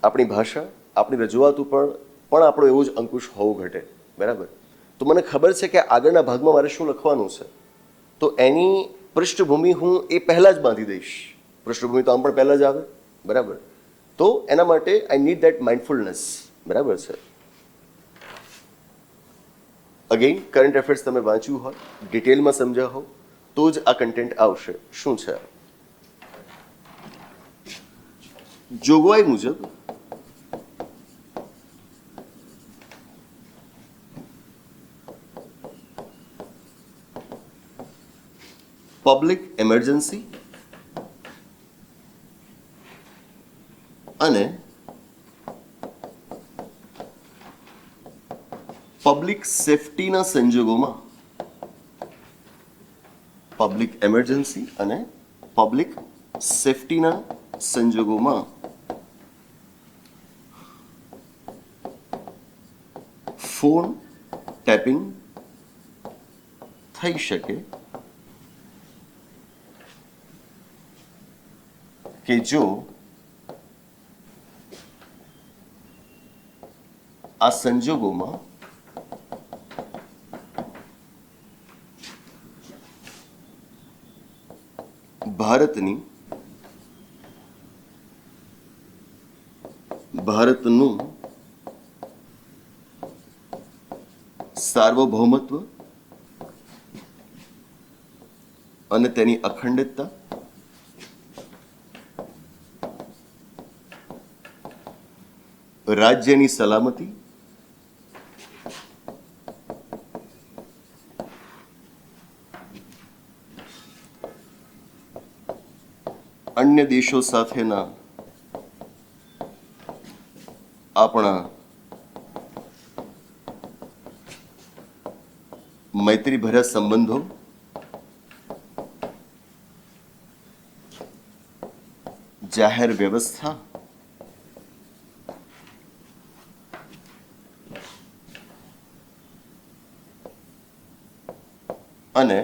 આપણી ભાષા, આપણી રજૂઆત ઉપર પણ આપણો એવો જ અંકુશ હોવો ઘટે. બરાબર? તો મને ખબર છે કે આગળના ભાગમાં મારે શું લખવાનું છે, તો એની પૃષ્ઠભૂમિ હું એ પહેલાં જ બાંધી દઈશ. પૃષ્ઠભૂમિ તો આમ પણ પહેલાં જ આવે. બરાબર? તો એના માટે આઈ નીડ દેટ માઇન્ડફુલનેસ. બરાબર છે? અગેઇન કરંટ અફેર્સ તમે વાંચ્યું હોય, ડિટેલમાં સમજ્યા હો તો જ આ કન્ટેન્ટ આવશે. શું છે? જોગવાઈ મુજબ પબ્લિક એમરજન્સી અને પબ્લિક સેફટીના સંજોગોમાં પબ્લિક એમરજન્સી અને પબ્લિક સેફટીના સંજોગોમાં ફોન ટેપિંગ થઈ શકે કે જો આ સંજોગોમાં ભારતનું સાર્વભૌમત્વ અને તેની અખંડિતતા રાજ્યની સલામતી અન્ય દેશો સાથેના આપણા મૈત્રીભર્યા સંબંધો જાહેર વ્યવસ્થા અને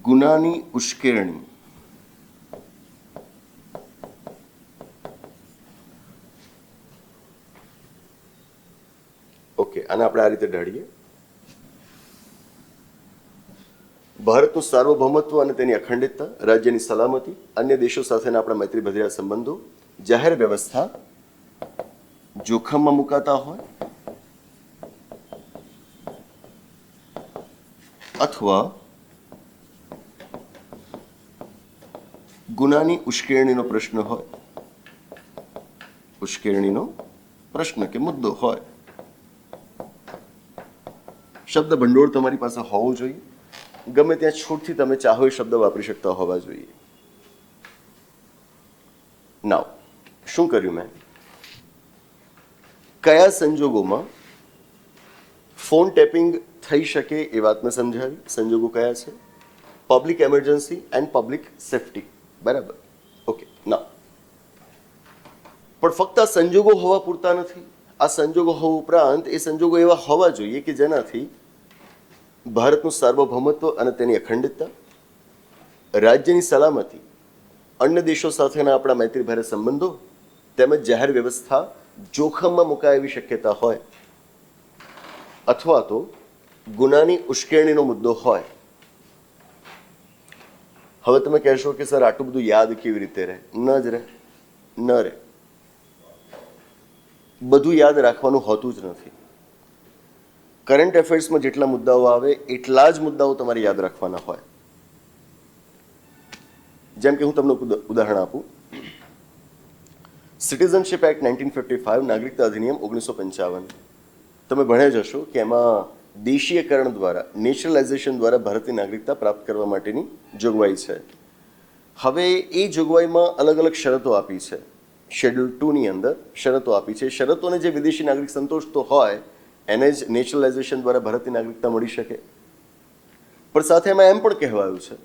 ગુનાની ઉશ્કેરણી ઓકે આને આપણે આ રીતે ઢાળીએ. ભારતનું સાર્વભૌમત્વ અને તેની અખંડિતતા, રાજ્યની સલામતી, અન્ય દેશો સાથેના આપણા મૈત્રીભર્યા સંબંધો, જાહેર વ્યવસ્થા જોખમમાં મુકાતા હોય અથવા ગુનાની ઉશ્કેરણીનો પ્રશ્ન હોય, ઉશ્કેરણીનો પ્રશ્ન કે મુદ્દો હોય. શબ્દ ભંડોળ તમારી પાસે હોવું જોઈએ. ગમે ત્યાં છૂટથી તમે ચાહો એ શબ્દ વાપરી શકતા હોવા જોઈએ. નાવ શું કર્યું મેં? કયા સંજોગોમાં ફોન ટેપિંગ થઈ શકે એ વાત મેં સમજાવી. સંજોગો કયા છે? Public emergency and public safety. બરાબર? ઓકે. ના, પણ ફક્ત આ સંજોગો હોવા પૂરતા નથી. આ સંજોગો હોવા ઉપરાંત એ સંજોગો એવા હોવા જોઈએ કે જેનાથી ભારતનું સાર્વભૌમત્વ અને તેની અખંડિતતા, રાજ્યની સલામતી, અન્ય દેશો સાથેના આપણા મૈત્રીભર્યા સંબંધો તેમજ જાહેર વ્યવસ્થા જોખમમાં મુકાય એવી શક્યતા હોય અથવા તો ગુનાની ઉશ્કેરણીનો મુદ્દો હોય. હવે તમે કહેશો કે સર આટલું બધું યાદ કેવી રીતે રહે? ન જ રહે, ન રહે. બધું યાદ રાખવાનું હોતું જ નથી. કરંટ અફેર્સમાં જેટલા મુદ્દાઓ આવે એટલા જ મુદ્દાઓ તમારે યાદ રાખવાના હોય. જેમ કે હું તમને ઉદાહરણ આપું. સિટીઝનશીપ એક્ટ 1955, નાગરિકતા અધિનિયમ 1955. તમે ભણ્યા જ હશો કે એમાં દેશીયકરણ દ્વારા, નેશનલાઇઝેશન દ્વારા ભારતીય નાગરિકતા પ્રાપ્ત કરવા માટેની જોગવાઈ છે. હવે એ જોગવાઈમાં અલગ અલગ શરતો આપી છે. શેડ્યુલ 2ની અંદર શરતો આપી છે. શરતોને જે વિદેશી નાગરિક સંતોષતો હોય એને જ નેશનલાઇઝેશન દ્વારા ભારતીય નાગરિકતા મળી શકે. પણ સાથે એમાં એમ પણ કહેવાયું છે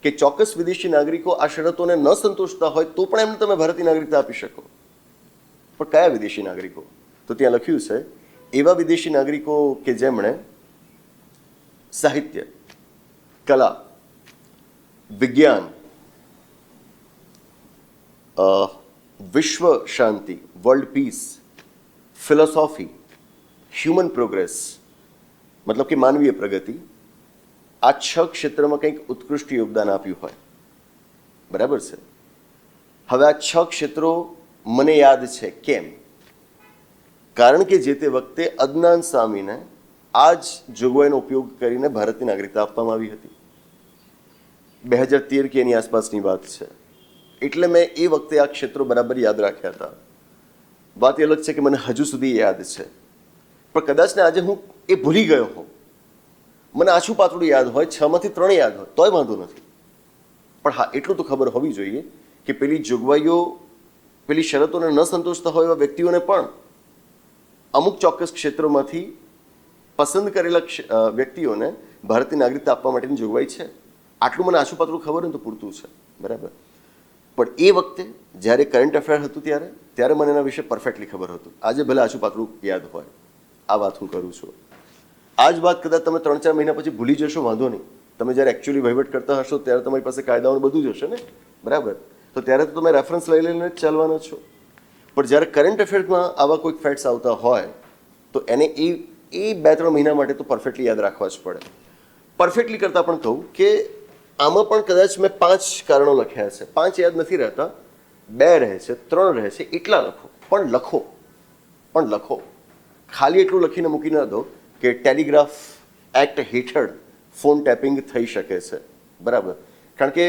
કે ચોક્કસ વિદેશી નાગરિકો આ શરતોને ન સંતોષતા હોય તો પણ એમને તમે ભારતીય નાગરિકતા આપી શકો. પણ કયા વિદેશી નાગરિકો? તો ત્યાં લખ્યું છે એવા વિદેશી નાગરિકો કે જેમણે સાહિત્ય, કલા, વિજ્ઞાન, વિશ્વ શાંતિ, world peace, philosophy, human progress, મતલબ કે માનવીય પ્રગતિ, આ 6 ક્ષેત્રમાં કંઈક ઉત્કૃષ્ટ યોગદાન આપ્યું હોય. બરાબર છે. હવે આ 6 ક્ષેત્રો મને યાદ છે. કેમ? કારણ કે જે તે વખતે અદનાન સામીને આ જ જોગવાઈનો ઉપયોગ કરીને ભારતીય નાગરિકતા આપવામાં આવી હતી. 2013 કે એની આસપાસની વાત છે. એટલે મેં એ વખતે આ ક્ષેત્રો બરાબર યાદ રાખ્યા હતા. વાત એ અલગ છે કે મને હજુ સુધી યાદ છે. પણ કદાચ ને આજે હું એ ભૂલી ગયો હોઉં, મને આછું પાતળું યાદ હોય, 6માંથી 3 યાદ હોય તોય વાંધો નથી. પણ હા, એટલું તો ખબર હોવી જોઈએ કે પેલી જોગવાઈઓ, પેલી શરતોને ન સંતોષતા હોય એવા વ્યક્તિઓને પણ અમુક ચોક્કસ ક્ષેત્રોમાંથી પસંદ કરેલા વ્યક્તિઓને ભારતીય નાગરિકતા આપવા માટેની જોગવાઈ છે. આટલું મને આછું પાતળું ખબર હોય તો પૂરતું છે. બરાબર. પણ એ વખતે જ્યારે કરંટ અફેર હતું ત્યારે મને એના વિશે પરફેક્ટલી ખબર હતું. આજે ભલે આછું પાતળું યાદ હોય. આ વાત હું કરું છું. આ જ વાત કદાચ તમે 3-4 મહિના પછી ભૂલી જશો, વાંધો નહીં. તમે જ્યારે એકચ્યુઅલી વહીવટ કરતા હશો ત્યારે તમારી પાસે કાયદાઓનું બધું જ હશે ને. બરાબર. તો ત્યારે તો તમે રેફરન્સ લઈ લઈને જ ચાલવાના છો. પણ જ્યારે કરંટ અફેર્સમાં આવા કોઈક ફેક્ટ્સ આવતા હોય તો એને એ 2-3 મહિના માટે તો પરફેક્ટલી યાદ રાખવા જ પડે. પરફેક્ટલી કરતાં પણ કહું કે આમાં પણ કદાચ મેં 5 કારણો લખ્યા છે. 5 યાદ નથી રહેતા, 2 રહે છે, 3 રહે છે. એટલા લખો. પણ લખો. ખાલી એટલું લખીને મૂકી ન દો કે ટેલિગ્રાફ એક્ટ હેઠળ ફોન ટેપિંગ થઈ શકે છે. બરાબર. કારણ કે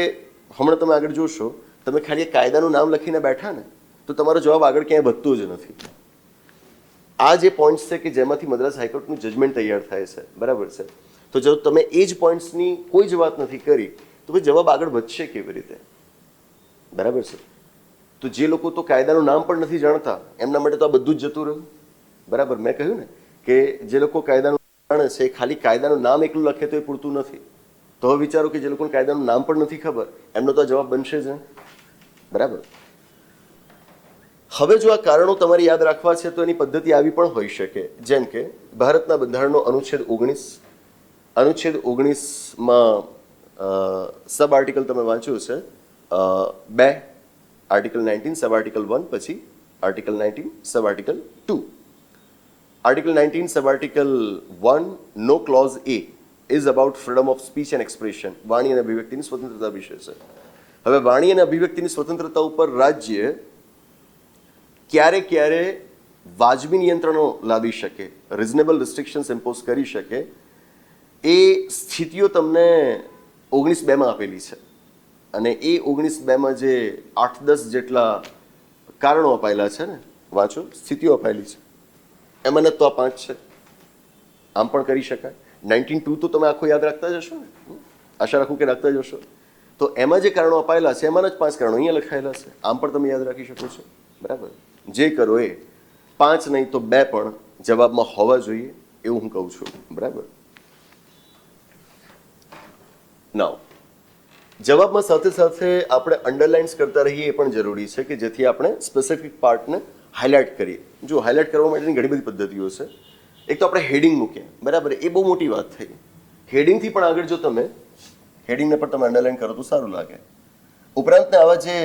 હમણાં તમે આગળ જોશો, તમે ખાલી કાયદાનું નામ લખીને બેઠા ને તો તમારો જવાબ આગળ ક્યાંય વધતો જ નથી. આ જે પોઈન્ટ્સ છે કે જેમાંથી મદ્રાસ હાઈકોર્ટનું જજમેન્ટ તૈયાર થાય છે. બરાબર છે. તો જો તમે એ જ પોઈન્ટ્સની કોઈ જ વાત નથી કરી તો ભાઈ જવાબ આગળ વધશે કેવી રીતે? બરાબર છે. તો જે લોકો તો કાયદાનું નામ પણ નથી જાણતા એમના માટે તો આ બધું જ જતું રહ્યું. બરાબર. મેં કહ્યું ને કે જે લોકો કાયદાનું જાણે છે ખાલી કાયદાનું નામ એકલું લખે તો એ પૂરતું નથી. તો હવે વિચારો કે જે લોકોને કાયદાનું નામ પણ નથી ખબર એમનો તો જવાબ બનશે જ. બરાબર. હવે જો આ કારણો તમારે યાદ રાખવા છે તો એની પદ્ધતિ આવી પણ હોઈ શકે. જેમ કે ભારતના બંધારણનો અનુચ્છેદ 19, અનુચ્છેદ 19માં સબ આર્ટિકલ તમે વાંચ્યું છે 2, આર્ટિકલ 19 સબ આર્ટિકલ 1, પછી article 19 sub article 2. Article 19 sub article 1 નો clause A is about freedom of speech and expression. વાણી અને અભિવ્યક્તિની સ્વતંત્રતા વિશે છે. હવે વાણી અને અભિવ્યક્તિની સ્વતંત્રતા ઉપર રાજ્ય ક્યારે વાજબી નિયંત્રણો લાવી શકે, રિઝનેબલ રિસ્ટ્રિક્શન્સ ઇમ્પોઝ કરી શકે, એ સ્થિતિઓ તમને 19(2) આપેલી છે. અને એ 19(2) જે 8-10 જેટલા કારણો અપાયેલા છે ને, વાંચો, સ્થિતિઓ અપાયેલી છે. એમાંના તો આ 5 છે. આમ પણ કરી શકાય. 19(2) તો તમે આખો યાદ રાખતા જ હશો ને. આશા રાખું કે રાખતા જ હશો. તો એમાં જે કારણો અપાયેલા છે એમાંના જ 5 કારણો અહીંયા લખાયેલા છે. આમ પણ તમે યાદ રાખી શકો છો. બરાબર. જે કરો એ 5 નહીં તો 2 પણ જવાબમાં હોવા જોઈએ એવું હું કહું છું. બરાબર. નાઉ જવાબમાં સાથે સાથે આપણે અંડરલાઇન્સ કરતા રહીએ એ પણ જરૂરી છે કે જેથી આપણે સ્પેસિફિક પાર્ટને હાઇલાઇટ કરીએ. જો હાઇલાઇટ કરવા માટેની ઘણી બધી પદ્ધતિઓ છે. એક તો આપણે હેડિંગ મૂક્યા. બરાબર. એ બહુ મોટી વાત થઈ. હેડિંગથી પણ આગળ જો તમે હેડિંગને પણ તમે અંડરલાઇન કરો તો સારું લાગે. ઉપરાંતના આવા જે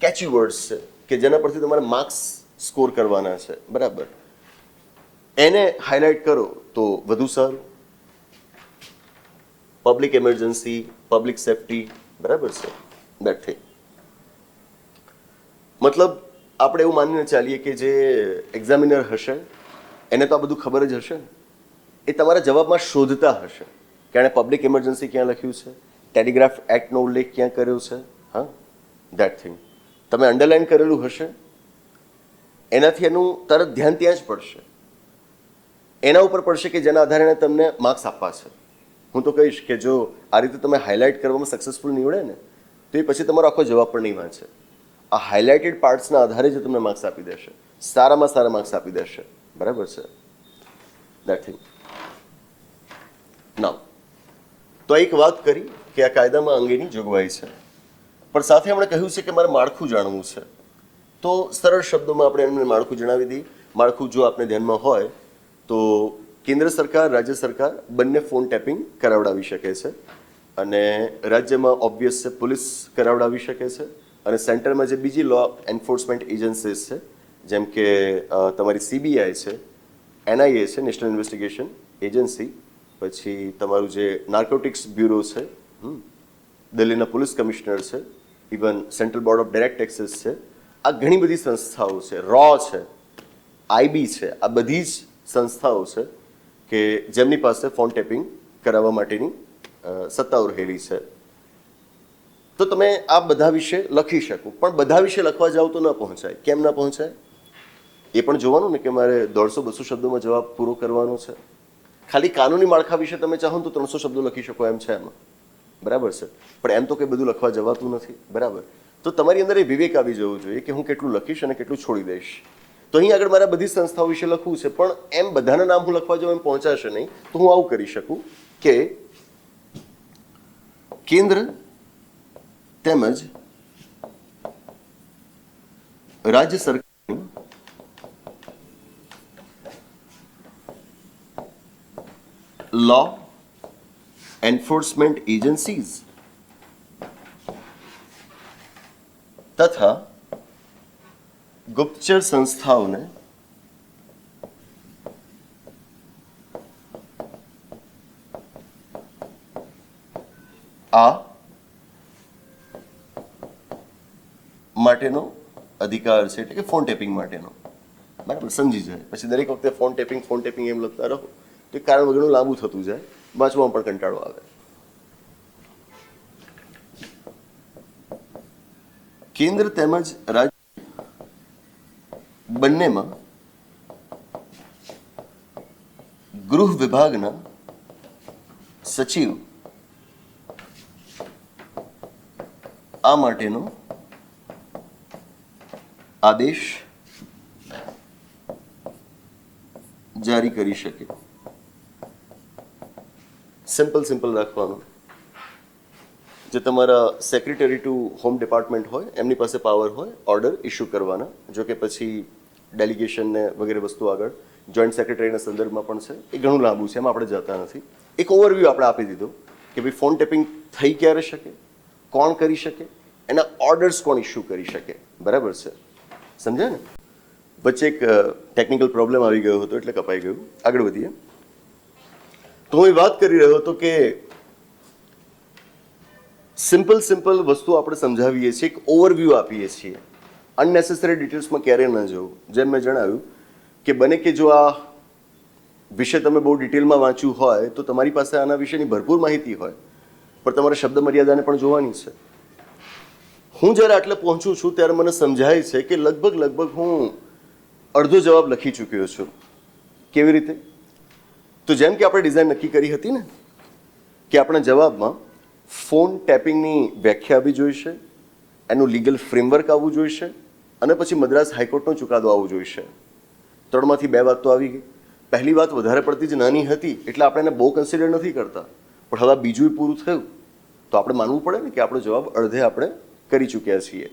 કેચી વર્ડ્સ છે કે જેના પરથી તમારે માર્ક્સ સ્કોર કરવાના છે. બરાબર. એને હાઇલાઇટ કરો તો વધુ સારું. Public emergency, public safety. બરાબર છે. That thing. મતલબ આપણે એવું માનીને ચાલીએ કે જે એક્ઝામિનર હશે એને તો આ બધું ખબર જ હશે. એ તમારા જવાબમાં શોધતા હશે કે એણે પબ્લિક ઇમરજન્સી ક્યાં લખ્યું છે, ટેલિગ્રાફ એક્ટનો ઉલ્લેખ ક્યાં કર્યો છે. હા, દેટ થિંગ. તમે અંડરલાઇન કરેલું હશે એનાથી એનું તરત ધ્યાન ત્યાં જ પડશે. એના ઉપર પડશે કે જેના આધારે તમને માર્ક્સ આપવા છે. હું તો કહીશ કે જો આ રીતે તમે હાઇલાઇટ કરવામાં સક્સેસફુલ નીવડે ને તો એ પછી તમારો આખો જવાબ પણ નહીં વાંચે. આ હાઇલાઇટેડ પાર્ટ્સના આધારે જ તમને માર્ક્સ આપી દેશે, સારામાં સારા માર્ક્સ આપી દેશે. બરાબર છે? That thing. નાવ તો એક વાત કરી કે આ કાયદામાં અંગેની જોગવાઈ છે, પણ સાથે આપણે કહ્યું છે કે મારે માળખું જાણવું છે. તો સરળ શબ્દોમાં આપણે એમને માળખું જણાવી દઈએ. માળખું જો આપણે ધ્યાનમાં હોય તો કેન્દ્ર સરકાર, રાજ્ય સરકાર બંને ફોન ટેપિંગ કરાવડાવી શકે છે, અને રાજ્યમાં ઓબ્વિયસ છે પોલીસ કરાવડાવી શકે છે, અને સેન્ટરમાં જે બીજી લો એન્ફોર્સમેન્ટ એજન્સીસ છે જેમ કે તમારી CBI છે, NIA છે, નેશનલ ઇન્વેસ્ટિગેશન એજન્સી, પછી તમારું જે નાર્કોટિક્સ બ્યુરો છે, દિલ્હીના પોલીસ કમિશનર છે, even central board of direct taxes છે, આ ઘણી બધી સંસ્થાઓ છે, RAW છે, IB છે, આ બધી જ સંસ્થાઓ છે કે જેમની પાસે ફોન ટેપિંગ કરાવવા માટેની સત્તાઓ રહેલી છે. તો તમે આ બધા વિશે લખી શકો, પણ બધા વિશે લખવા જાવ તો ન પહોંચાય. કેમ ન પહોંચાય એ પણ જોવાનું ને કે મારે 150-200 શબ્દોમાં જવાબ પૂરો કરવાનો છે. ખાલી કાનૂની માળખા વિશે તમે ચાહો તો 300 શબ્દો લખી શકો એમ છે એમાં. બરાબર છે? પણ એમ તો કંઈ બધું લખવા જવાતું નથી. બરાબર? તો તમારી અંદર એ વિવેક આવી જવું જોઈએ કે હું કેટલું લખીશ અને કેટલું છોડી દઈશ. તો અહીં આગળ મારા બધી સંસ્થાઓ વિશે લખવું છે, પણ એમ બધાના નામ હું લખવા જાઉં એમ પહોંચાશે નહીં. તો હું આવું કરી શકું કે કેન્દ્ર તેમજ રાજ્ય સરકારની લો એન્ફોર્સમેન્ટ એજન્સીઝ તથા ગુપ્તચર સંસ્થાઓને આ માટેનો અધિકાર છે, એટલે કે ફોન ટેપિંગ માટેનો. બરાબર? સમજી જાય. પછી દરેક વખતે ફોન ટેપિંગ એમ લખતા રહો તો એ કારણ વગરનું લાંબુ થતું જાય, વાંચવામાં પણ કંટાળો આવે. કેન્દ્ર તેમજ રાજ્ય બંનેમાં ગૃહ વિભાગના સચિવ આ માટેનો આદેશ જારી કરી શકે. સિમ્પલ રાખવાનું. જે તમારા સેક્રેટરી ટુ હોમ ડિપાર્ટમેન્ટ હોય એમની પાસે પાવર હોય ઓર્ડર ઇસ્યુ કરવાના. જો કે પછી ડેલિગેશન ને વગેરે વસ્તુ આગળ જોઈન્ટ સેક્રેટરીના સંદર્ભમાં પણ છે. એ ઘણું લાંબુ છે, એમાં આપણે જતા નથી. એક ઓવરવ્યૂ આપણે આપી દીધો કે ભાઈ ફોન ટેપિંગ થઈ ક્યારે શકે, કોણ કરી શકે, એના ઓર્ડર્સ કોણ ઇસ્યુ કરી શકે. બરાબર છે? સમજાય ને? વચ્ચે એક ટેકનિકલ પ્રોબ્લેમ આવી ગયો હતો એટલે કપાઈ ગયું. આગળ વધીએ. તો હું એ વાત કરી રહ્યો હતો કે સિમ્પલ વસ્તુ આપણે સમજાવીએ છીએ, એક ઓવરવ્યૂ આપીએ છીએ. અનનેસેસરી ડિટેલ્સમાં ક્યારેય ન જવું. જેમ મેં જણાવ્યું કે બને કે જો આ વિશે તમે બહુ ડિટેલમાં વાંચ્યું હોય તો તમારી પાસે આના વિશેની ભરપૂર માહિતી હોય, પણ તમારે શબ્દ મર્યાદાને પણ જોવાની છે. હું જ્યારે આટલે પહોંચું છું ત્યારે મને સમજાય છે કે લગભગ હું અડધો જવાબ લખી ચૂક્યો છું. કેવી રીતે? તો જેમ કે આપણે ડિઝાઇન નક્કી કરી હતી ને કે આપણા જવાબમાં ફોન ટેપિંગની વ્યાખ્યા આવવી જોઈશે, એનું લીગલ ફ્રેમવર્ક આવવું જોઈશે, અને પછી મદ્રાસ હાઈકોર્ટનો ચુકાદો આવવો જોઈશે. 3માંથી 2 વાત તો આવી ગઈ. પહેલી વાત વધારે પડતી જ નાની હતી એટલે આપણે એને બહુ કન્સિડર નથી કરતા, પણ હવે બીજું પૂરું થયું તો આપણે માનવું પડે ને કે આપણો જવાબ અડધે આપણે કરી ચૂક્યા છીએ.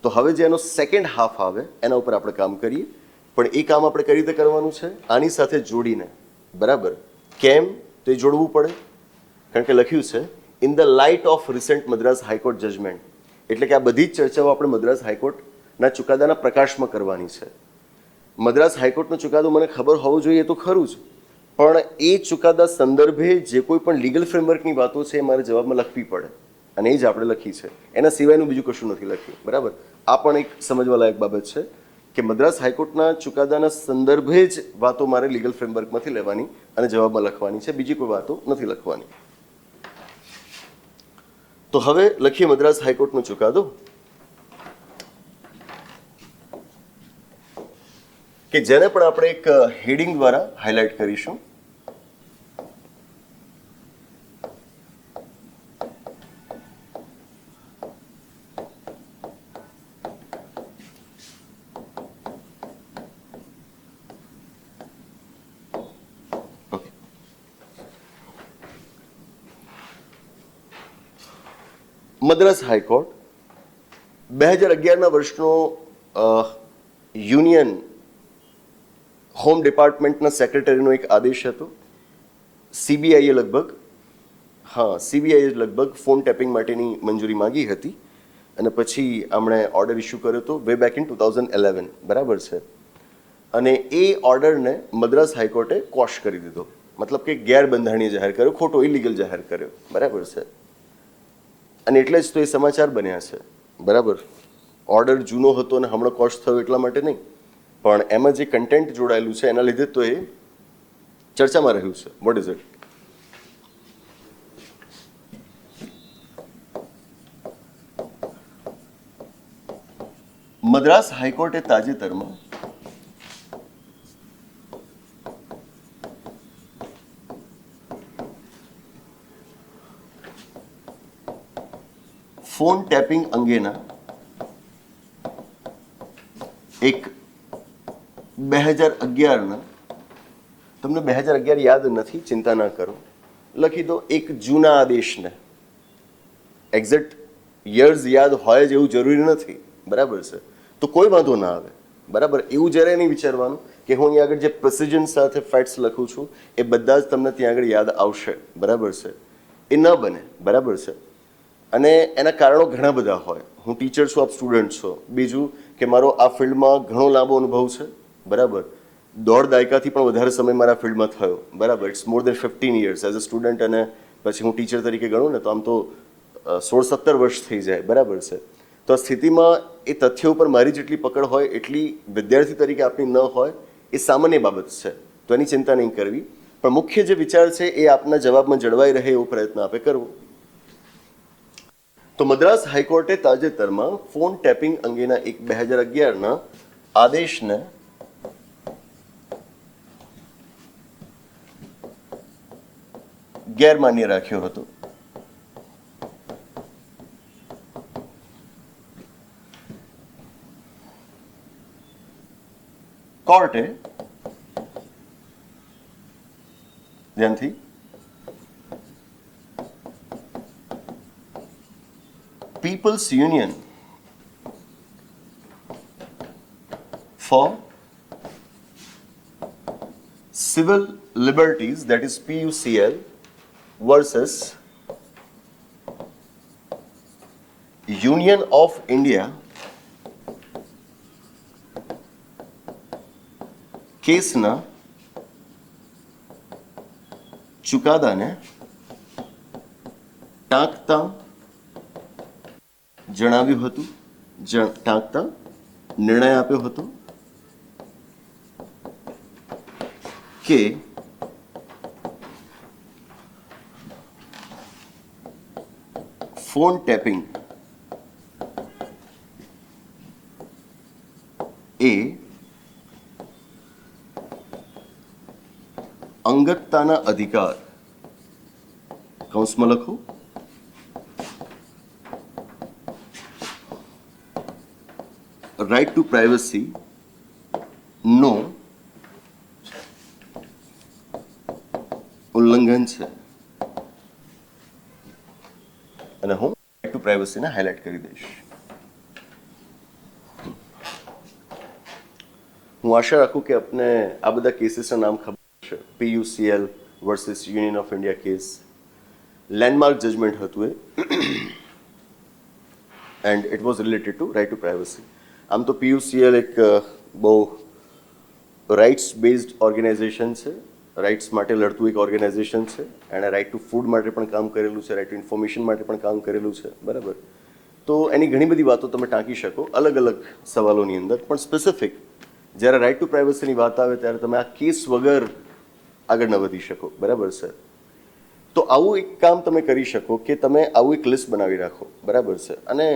તો હવે જે એનો સેકન્ડ હાફ આવે એના ઉપર આપણે કામ કરીએ. પણ એ કામ આપણે કઈ રીતે કરવાનું છે? આની સાથે જોડીને. બરાબર? કેમ? તો એ જોડવું પડે, કારણ કે લખ્યું છે in the light of recent Madras high court judgement. એટલે કે આ બધી જ ચર્ચાઓ આપણે મદ્રાસ હાઈકોર્ટના ચુકાદાના પ્રકાશમાં કરવાની છે. મદ્રાસ હાઈકોર્ટનો ચુકાદો મને ખબર હોવો જોઈએ એ તો ખરું જ, પણ એ ચુકાદા સંદર્ભે જે કોઈ પણ લીગલ ફ્રેમવર્કની વાતો છે એ મારે જવાબમાં લખવી પડે, અને એ જ આપણે લખી છે. એના સિવાયનું બીજું કશું નથી લખ્યું. બરાબર? આ પણ એક સમજવા લાયક બાબત છે કે મદ્રાસ હાઈકોર્ટના ચુકાદાના સંદર્ભે જ વાતો મારે લીગલ ફ્રેમવર્કમાંથી લેવાની અને જવાબમાં લખવાની છે, બીજી કોઈ વાતો નથી લખવાની. તો હવે લખીએ મદ્રાસ હાઈકોર્ટનો ચુકાદો. કે જેને પણ આપણે એક હેડિંગ દ્વારા હાઇલાઇટ કરીશું. મદ્રાસ હાઈકોર્ટ 2011ના વર્ષનો યુનિયન હોમ ડિપાર્ટમેન્ટના સેક્રેટરીનો એક આદેશ હતો. સીબીઆઈએ લગભગ ફોન ટેપિંગ માટેની મંજૂરી માંગી હતી અને પછી આમણે ઓર્ડર ઇસ્યુ કર્યો હતો વે બેક ઇન 2011, બરાબર છે. અને એ ઓર્ડરને મદ્રાસ હાઈકોર્ટે ક્વોશ કરી દીધો, મતલબ કે ગેરબંધારણીય જાહેર કર્યો, ખોટો ઇલીગલ જાહેર કર્યો, બરાબર છે. અને એટલે જ તો એ સમાચાર બન્યા છે, બરાબર. ઓર્ડર જૂનો હતો અને હમણાં કોસ્ટ થયો એટલા માટે નહીં, પણ એમાં જે કન્ટેન્ટ જોડાયેલું છે એના લીધે તો એ ચર્ચામાં રહ્યું છે. What is it? મદ્રાસ હાઈકોર્ટે તાજેતરમાં ફોન ટેપિંગ અંગેના એક 2011ના, તમને 2011 યાદ નથી, ચિંતા ના કરો, લખી દો એક જૂના આદેશને. એક્ઝેક્ટ યર્સ યાદ હોય જ એવું જરૂરી નથી, બરાબર છે. તો કોઈ વાંધો ના આવે, બરાબર. એવું જ્યારે નહીં વિચારવાનું કે હું અહીંયા આગળ જે પ્રિસિઝન સાથે ફેક્ટ્સ લખું છું એ બધા જ તમને ત્યાં આગળ યાદ આવશે, બરાબર છે. એ ન બને, બરાબર છે. અને એના કારણો ઘણા બધા હોય. હું ટીચર છું, આપ સ્ટુડન્ટ છો. બીજું કે મારો આ ફિલ્ડમાં ઘણો લાંબો અનુભવ છે, બરાબર. 1.5 દાયકાથી પણ વધારે સમય મારા ફિલ્ડમાં થયો, બરાબર. It's more than 15 years as a student, અને પછી હું ટીચર તરીકે ગણું ને તો આમ તો 16-17 વર્ષ થઈ જાય, બરાબર છે. તો આ સ્થિતિમાં એ તથ્યો ઉપર મારી જેટલી પકડ હોય એટલી વિદ્યાર્થી તરીકે આપણી ન હોય, એ સામાન્ય બાબત છે. તો એની ચિંતા નહીં કરવી, પણ મુખ્ય જે વિચાર છે એ આપના જવાબમાં જળવાઈ રહે એવો પ્રયત્ન આપે કરવો. તો મદ્રાસ હાઈકોર્ટે તાજેતરમાં ફોન ટેપિંગ અંગેના એક 2011ના આદેશને ગેરમાન્ય રાખ્યો હતો. કોર્ટે ધ્યાનથી People's Union for Civil Liberties, that is PUCL, versus Union of India કેસના ચુકાદાને ટાંકતા જણાવ્યું હતું, ટાંકતા નિર્ણય આપ્યો હતો કે ફોન ટેપિંગ એ અંગતતાના અધિકાર, કૌંસમાં લખો, right to privacy નો ઉલ્લંઘન છે. અને હું રાઇટ ટુ પ્રાઇવસીને હાઇલાઇટ કરી દઈશ. હું આશા રાખું કે આપને આ બધા કેસીસના નામ ખબર છે. PUCL versus union of India case landmark judgment હતું એ, and it was related to right to privacy. આમ તો PUCL એક બહુ રાઇટ્સ બેઝડ ઓર્ગેનાઇઝેશન છે, રાઇટ્સ માટે લડતું એક ઓર્ગેનાઇઝેશન છે. એણે રાઇટ ટુ ફૂડ માટે પણ કામ કરેલું છે, રાઇટ ટુ ઇન્ફોર્મેશન માટે પણ કામ કરેલું છે, બરાબર. તો એની ઘણી બધી વાતો તમે ટાંકી શકો અલગ અલગ સવાલોની અંદર, પણ સ્પેસિફિક જ્યારે રાઇટ ટુ પ્રાઇવસીની વાત આવે ત્યારે તમે આ કેસ વગર આગળ ન વધી શકો, બરાબર છે. તો આવું એક કામ તમે કરી શકો કે તમે આવું એક લિસ્ટ બનાવી રાખો, બરાબર છે. અને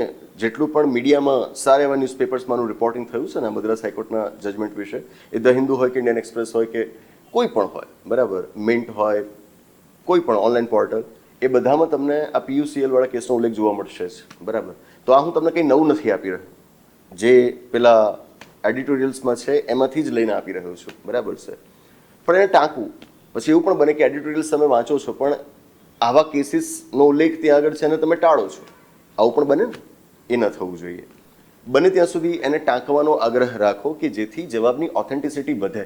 જેટલું પણ મીડિયામાં સારા એવા ન્યૂઝપેપર્સમાંનું રિપોર્ટિંગ થયું છે ને મદ્રાસ હાઈકોર્ટના જજમેન્ટ વિશે, એ ધ હિન્દુ હોય કે ઇન્ડિયન એક્સપ્રેસ હોય કે કોઈ પણ હોય, બરાબર, મિન્ટ હોય, કોઈ પણ ઓનલાઈન પોર્ટલ, એ બધામાં તમને આ PUCL વાળા કેસનો ઉલ્લેખ જોવા મળશે જ, બરાબર. તો આ હું તમને કંઈ નવું નથી આપી રહ્યો, જે પેલા એડિટોરિયલ્સમાં છે એમાંથી જ લઈને આપી રહ્યો છું, બરાબર છે. પણ એને ટાંકવું, પછી એવું પણ બને કે એડિટોરિયલ્સ તમે વાંચો છો પણ આવા કેસીસનો ઉલ્લેખ ત્યાં આગળ છે અને તમે ટાળો છો, આવું પણ બને ને, એ ન થવું જોઈએ. બને ત્યાં સુધી એને ટાંકવાનો આગ્રહ રાખો કે જેથી જવાબની ઓથેન્ટિસિટી વધે,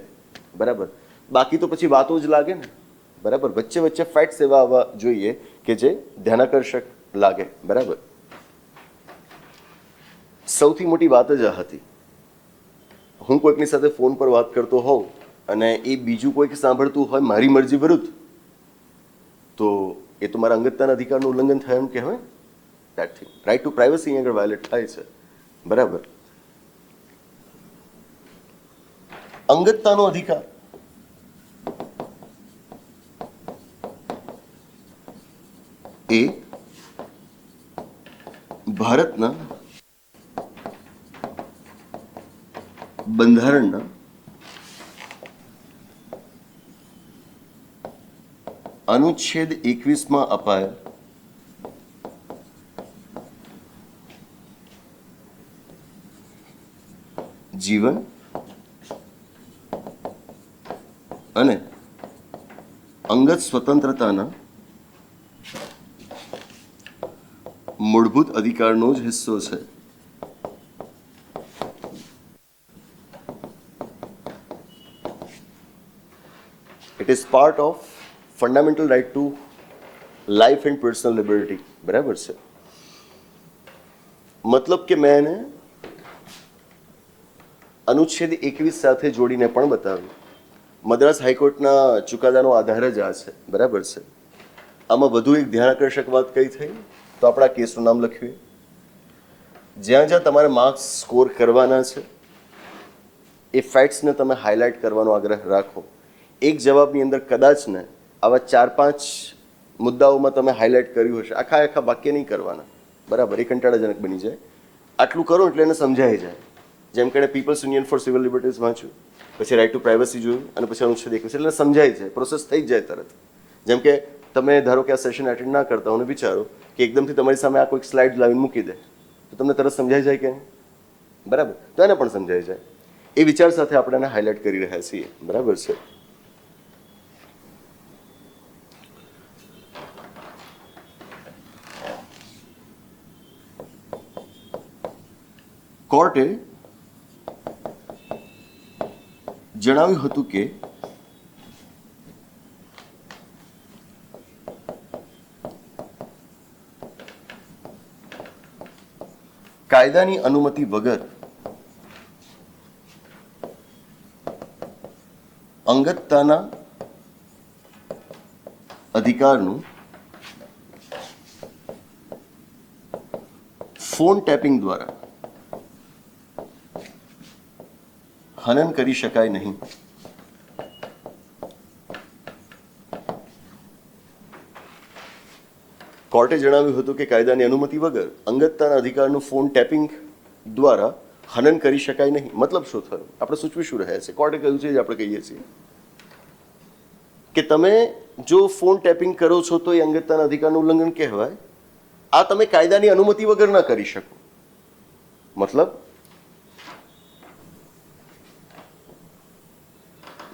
બરાબર. બાકી તો પછી વાતો જ લાગે ને, બરાબર. વચ્ચે વચ્ચે ફેક્ટ્સ એવા આવવા જોઈએ કે જે ધ્યાનાકર્ષક લાગે, બરાબર. સૌથી મોટી વાત જ આ હતી. હું કોઈકની સાથે ફોન પર વાત કરતો હોઉં અને એ બીજું કોઈક સાંભળતું હોય મારી મરજી વિરુદ્ધ, તો એ તો મારા અંગતતાના અધિકારનું ઉલ્લંઘન થાય એમ કહેવાય. That thing, right to privacy આગળ વાયોલેટ થાય છે, બરાબર. અંગતતાનો અધિકાર એ ભારતના બંધારણના અનુચ્છેદ 21માં અપાયેલ જીવન અને અંગત સ્વતંત્રતાના મૂળભૂત અધિકારનો જ હિસ્સો છે. It is part of fundamental right to life and personal liberty, બરાબર છે. મતલબ કે મેં એને અનુચ્છેદ 21 સાથે જોડીને પણ બતાવ્યું. મદ્રાસ હાઈકોર્ટના ચુકાદાનો આધાર જ આ છે, બરાબર છે. આમાં વધુ એક ધ્યાનાકર્ષક વાત કઈ થઈ તો આપણા કેસનું નામ લખ્યું, જ્યાં જ્યાં તમારે માર્ક્સ સ્કોર કરવાના છે એ ફેક્ટ્સને તમે હાઇલાઇટ કરવાનો આગ્રહ રાખો. એક જવાબની અંદર કદાચ ને આવા 4-5 મુદ્દાઓમાં તમે હાઇલાઇટ કર્યું હશે, આખા વાક્ય નહીં કરવાના, બરાબર. એ કંટાળાજનક બની જાય. આટલું કરો એટલે એને સમજાઈ જાય. જેમ કે People's Union for Civil Liberties વાંચ્યું, પછી રાઇટ ટુ પ્રાઇવસી જોયું અને પછી અનુચ્છેદ 21, એટલે સમજાઈ જાય, પ્રોસેસ થઈ જ જાય તરત. જેમ કે તમે ધારો કે આ સેશન એટેન્ડ ના કરતા હો અને વિચારો કે એકદમથી તમારી સામે આ કોઈક સ્લાઇડ લાવીને મૂકી દે તો તમને તરત સમજાઈ જાય કે બરાબર, તો એને પણ સમજાઈ જાય. એ વિચાર સાથે આપણે એને હાઇલાઇટ કરી રહ્યા છીએ, બરાબર છે. કોર્ટે જણાવ્યું હતું કે કાયદાની અનુમતિ વગર અંગતતાના અધિકારનું ફોન ટેપિંગ દ્વારા હનન કરી શકાય નહીં. કોર્ટે જણાવ્યું હતું કે કાયદાની અનુમતિ વગર અંગતતાના અધિકારનું ફોન ટેપિંગ દ્વારા હનન કરી શકાય નહીં. મતલબ શું થયો? આપણે સૂચવી શું રહ્યા છીએ? કોર્ટે કહ્યું છે, આપણે કહીએ છીએ કે તમે જો ફોન ટેપિંગ કરો છો તો એ અંગતતાના અધિકારનું ઉલ્લંઘન કહેવાય. આ તમે કાયદાની અનુમતિ વગર ના કરી શકો. મતલબ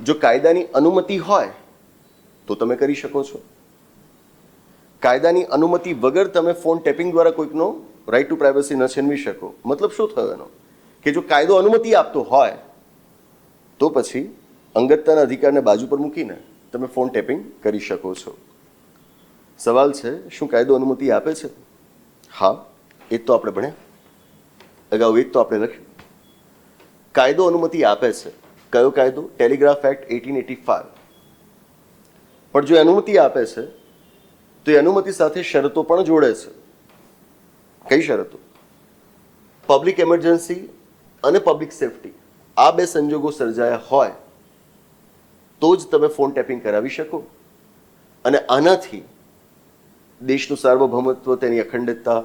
જો કાયદાની અનુમતિ હોય તો તમે કરી શકો છો. કાયદાની અનુમતિ વગર તમે ફોન ટેપિંગ દ્વારા કોઈકનો રાઇટ ટુ પ્રાઇવસી ન છીનવી શકો. મતલબ શું થયો એનો? કે જો કાયદો અનુમતિ આપતો હોય તો પછી અંગતતાના અધિકારને બાજુ પર મૂકીને તમે ફોન ટેપિંગ કરી શકો છો. સવાલ છે, શું કાયદો અનુમતિ આપે છે? હા, એ તો આપણે ભણ્યા અગાઉ, એ તો આપણે લખ્યું. કાયદો અનુમતિ આપે છે. કયો કાયદો? Telegraph act 1885. પણ જો અનુમતિ આપે છે તો એ અનુમતિ સાથે શરતો પણ જોડે છે. કઈ શરતો? પબ્લિક એમરજન્સી અને પબ્લિક સેફટી, આ બે સંજોગો સર્જાયા હોય તો જ તમે ફોન ટેપિંગ કરાવી શકો. અને આનાથી દેશનું સાર્વભૌમત્વ, તેની અખંડિતતા,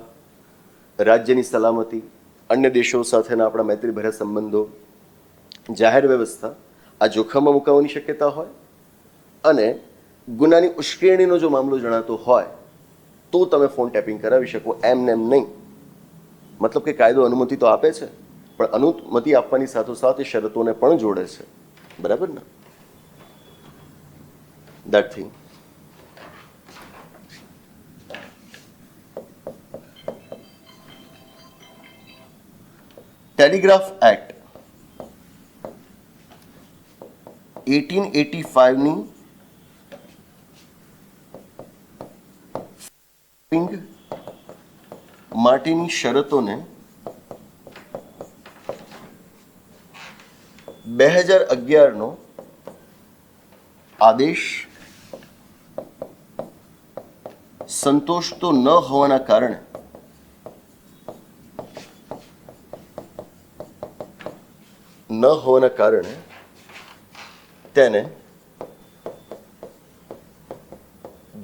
રાજ્યની સલામતી, અન્ય દેશો સાથેના આપણા મૈત્રીભર્યા સંબંધો, જાહેર વ્યવસ્થા આ જોખમમાં મુકાવાની શક્યતા હોય અને ગુનાની ઉશ્કેરણીનો જો મામલો જણાતો હોય તો તમે ફોન ટેપિંગ કરાવી શકો, એમને એમ નહીં. મતલબ કે કાયદો અનુમતિ તો આપે છે, પણ અનુમતિ આપવાની સાથોસાથ એ શરતોને પણ જોડે છે. બરાબર ને? That thing. ટેલિગ્રાફ એક્ટ 1885 ની માટેની શરતોને 2011 નો આદેશ સંતોષતો ન હોવાના કારણે તેને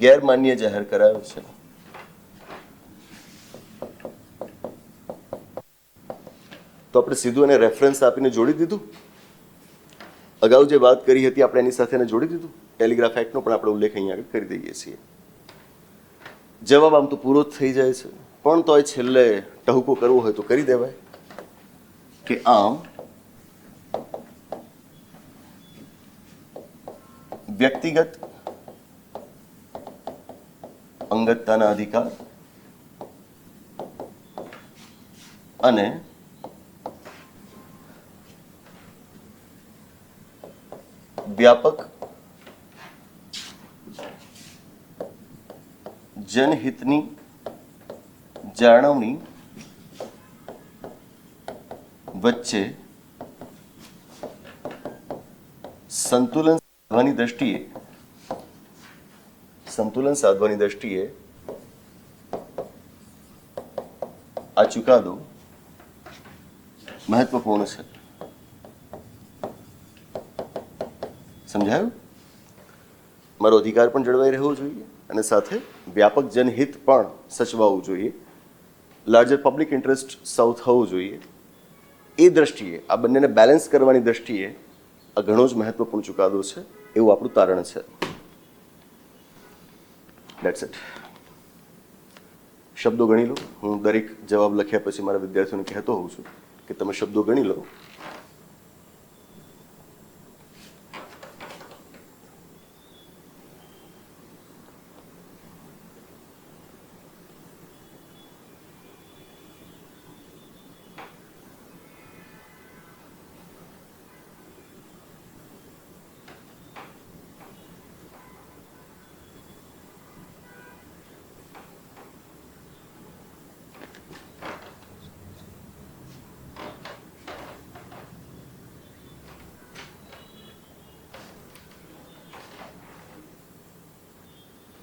ગેરમાન્ય જાહેર કરાયો છે. તો આપણે સીધું એને રેફરન્સ આપીને જોડી દીધું. અગાઉ જે વાત કરી હતી આપણે એની સાથે એને જોડી દીધું. ટેલિગ્રાફ એક્ટનો પણ આપણે ઉલ્લેખ અહીંયા આગળ કરી દઈએ છીએ. જવાબ આમ તો પૂરો જ થઈ જાય છે, પણ તોય છેલ્લે ટહુકો કરવો હોય તો કરી દેવાય કે આમ વ્યક્તિગત અંગતતાના અધિકાર અને વ્યાપક જનહિતની જાળવણી વચ્ચે સંતુલન સાધવાની દ્રષ્ટિએ આ ચુકાદો મહત્વપૂર્ણ છે. સમજાયું? મારો અધિકાર પણ જળવાઈ રહેવો જોઈએ અને સાથે વ્યાપક જનહિત પણ સચવાવું જોઈએ, લાર્જર પબ્લિક ઇન્ટરેસ્ટ સૌ થવું જોઈએ. એ દ્રષ્ટિએ આ બંનેને બેલેન્સ કરવાની દ્રષ્ટિએ આ ઘણો જ મહત્વપૂર્ણ ચુકાદો છે એવું આપણું તારણ છે. That's it. શબ્દો ગણી લો. હું દરેક જવાબ લખ્યા પછી મારા વિદ્યાર્થીઓને કહેતો હોઉં છું કે તમે શબ્દો ગણી લો.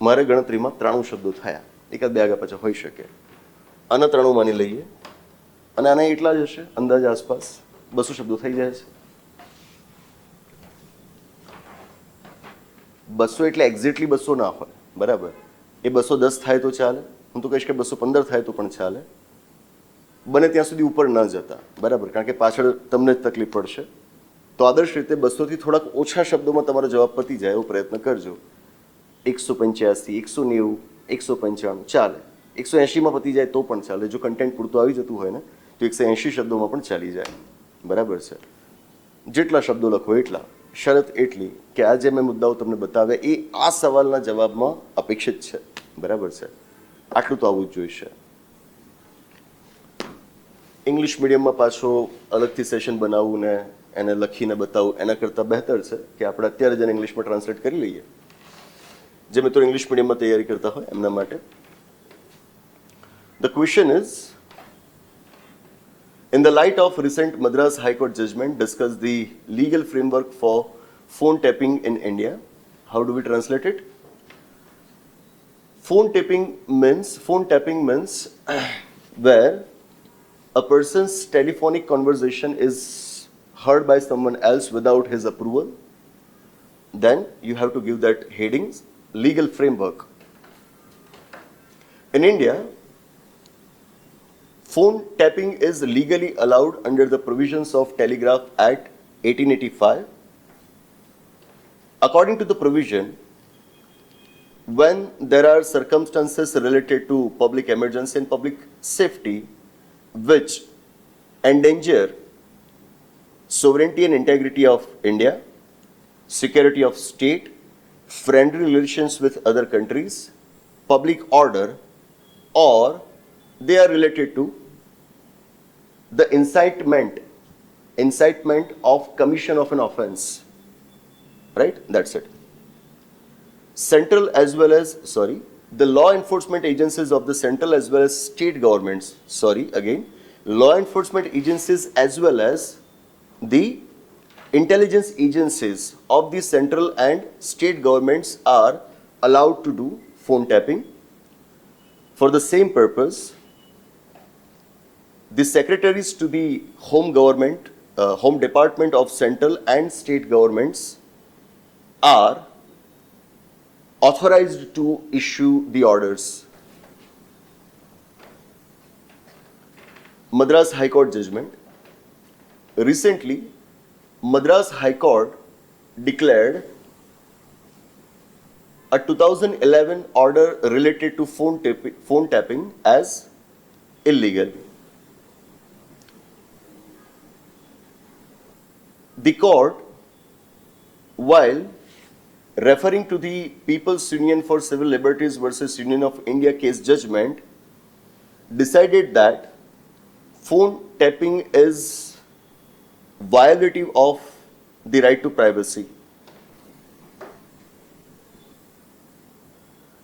મારે ગણતરીમાં 93 શબ્દો થયા. એકાદ બે આગળ પાછા હોઈ શકે. આના 93 માની લઈએ અને આના એટલા જ હશે અંદાજ આસપાસ 200 શબ્દો થઈ જાય છે. 200 એટલે એક્ઝેક્ટલી 200 ના હોય, બરાબર. એ 210 થાય તો ચાલે, હું તો કહીશ કે 215 થાય તો પણ ચાલે. બને ત્યાં સુધી ઉપર ન જતા, બરાબર, કારણ કે પાછળ તમને જ તકલીફ પડશે. તો આદર્શ રીતે 200 થી થોડાક ઓછા શબ્દોમાં તમારો જવાબ પતી જાય એવો પ્રયત્ન કરજો. 185, 190, 195 ચાલે. 180માં પતી જાય તો પણ ચાલે. જો કન્ટેન્ટ પૂરતું આવી જતું હોય ને તો 180 શબ્દોમાં પણ ચાલી જાય, બરાબર છે. જેટલા શબ્દો લખો એટલા. શરત એટલી કે આ જે મેં મુદ્દાઓ તમને બતાવ્યા એ આ સવાલના જવાબમાં અપેક્ષિત છે, બરાબર છે. આટલું તો આવવું જ જોઈશે. ઇંગ્લિશ મીડિયમમાં પાછો અલગથી સેશન બનાવવું ને એને લખીને બતાવવું એના કરતાં બહેતર છે કે આપણે અત્યારે જ એને ઇંગ્લિશમાં ટ્રાન્સલેટ કરી લઈએ. જે મિત્રો ઇંગ્લિશ મીડિયમમાં તૈયારી કરતા હોય એમના માટે. The question is, in the light of recent Madras High Court judgment, discuss the legal framework for phone tapping in India. How do we translate it? Phone tapping means where a person's telephonic conversation is heard by someone else without his approval. Then you have to give that headings, legal framework. In India, phone tapping is legally allowed under the provisions of Telegraph Act 1885. According to the provision, when there are circumstances related to public emergency and public safety which endanger sovereignty and integrity of India, security of state, friendly relations with other countries, public order, or they are related to the incitement of commission of an offense. Right? That's it. The law enforcement agencies of the central as well as state governments, law enforcement agencies as well as the intelligence agencies of the central and state governments are allowed to do phone tapping. For the same purpose, the secretaries to the home department of central and state governments are authorized to issue the orders. Madras High Court judgment. Recently, Madras High Court declared a 2011 order related to phone tapping as illegal. The court, while referring to the People's Union for Civil Liberties versus Union of India case judgment, decided that phone tapping is violative of the right to privacy.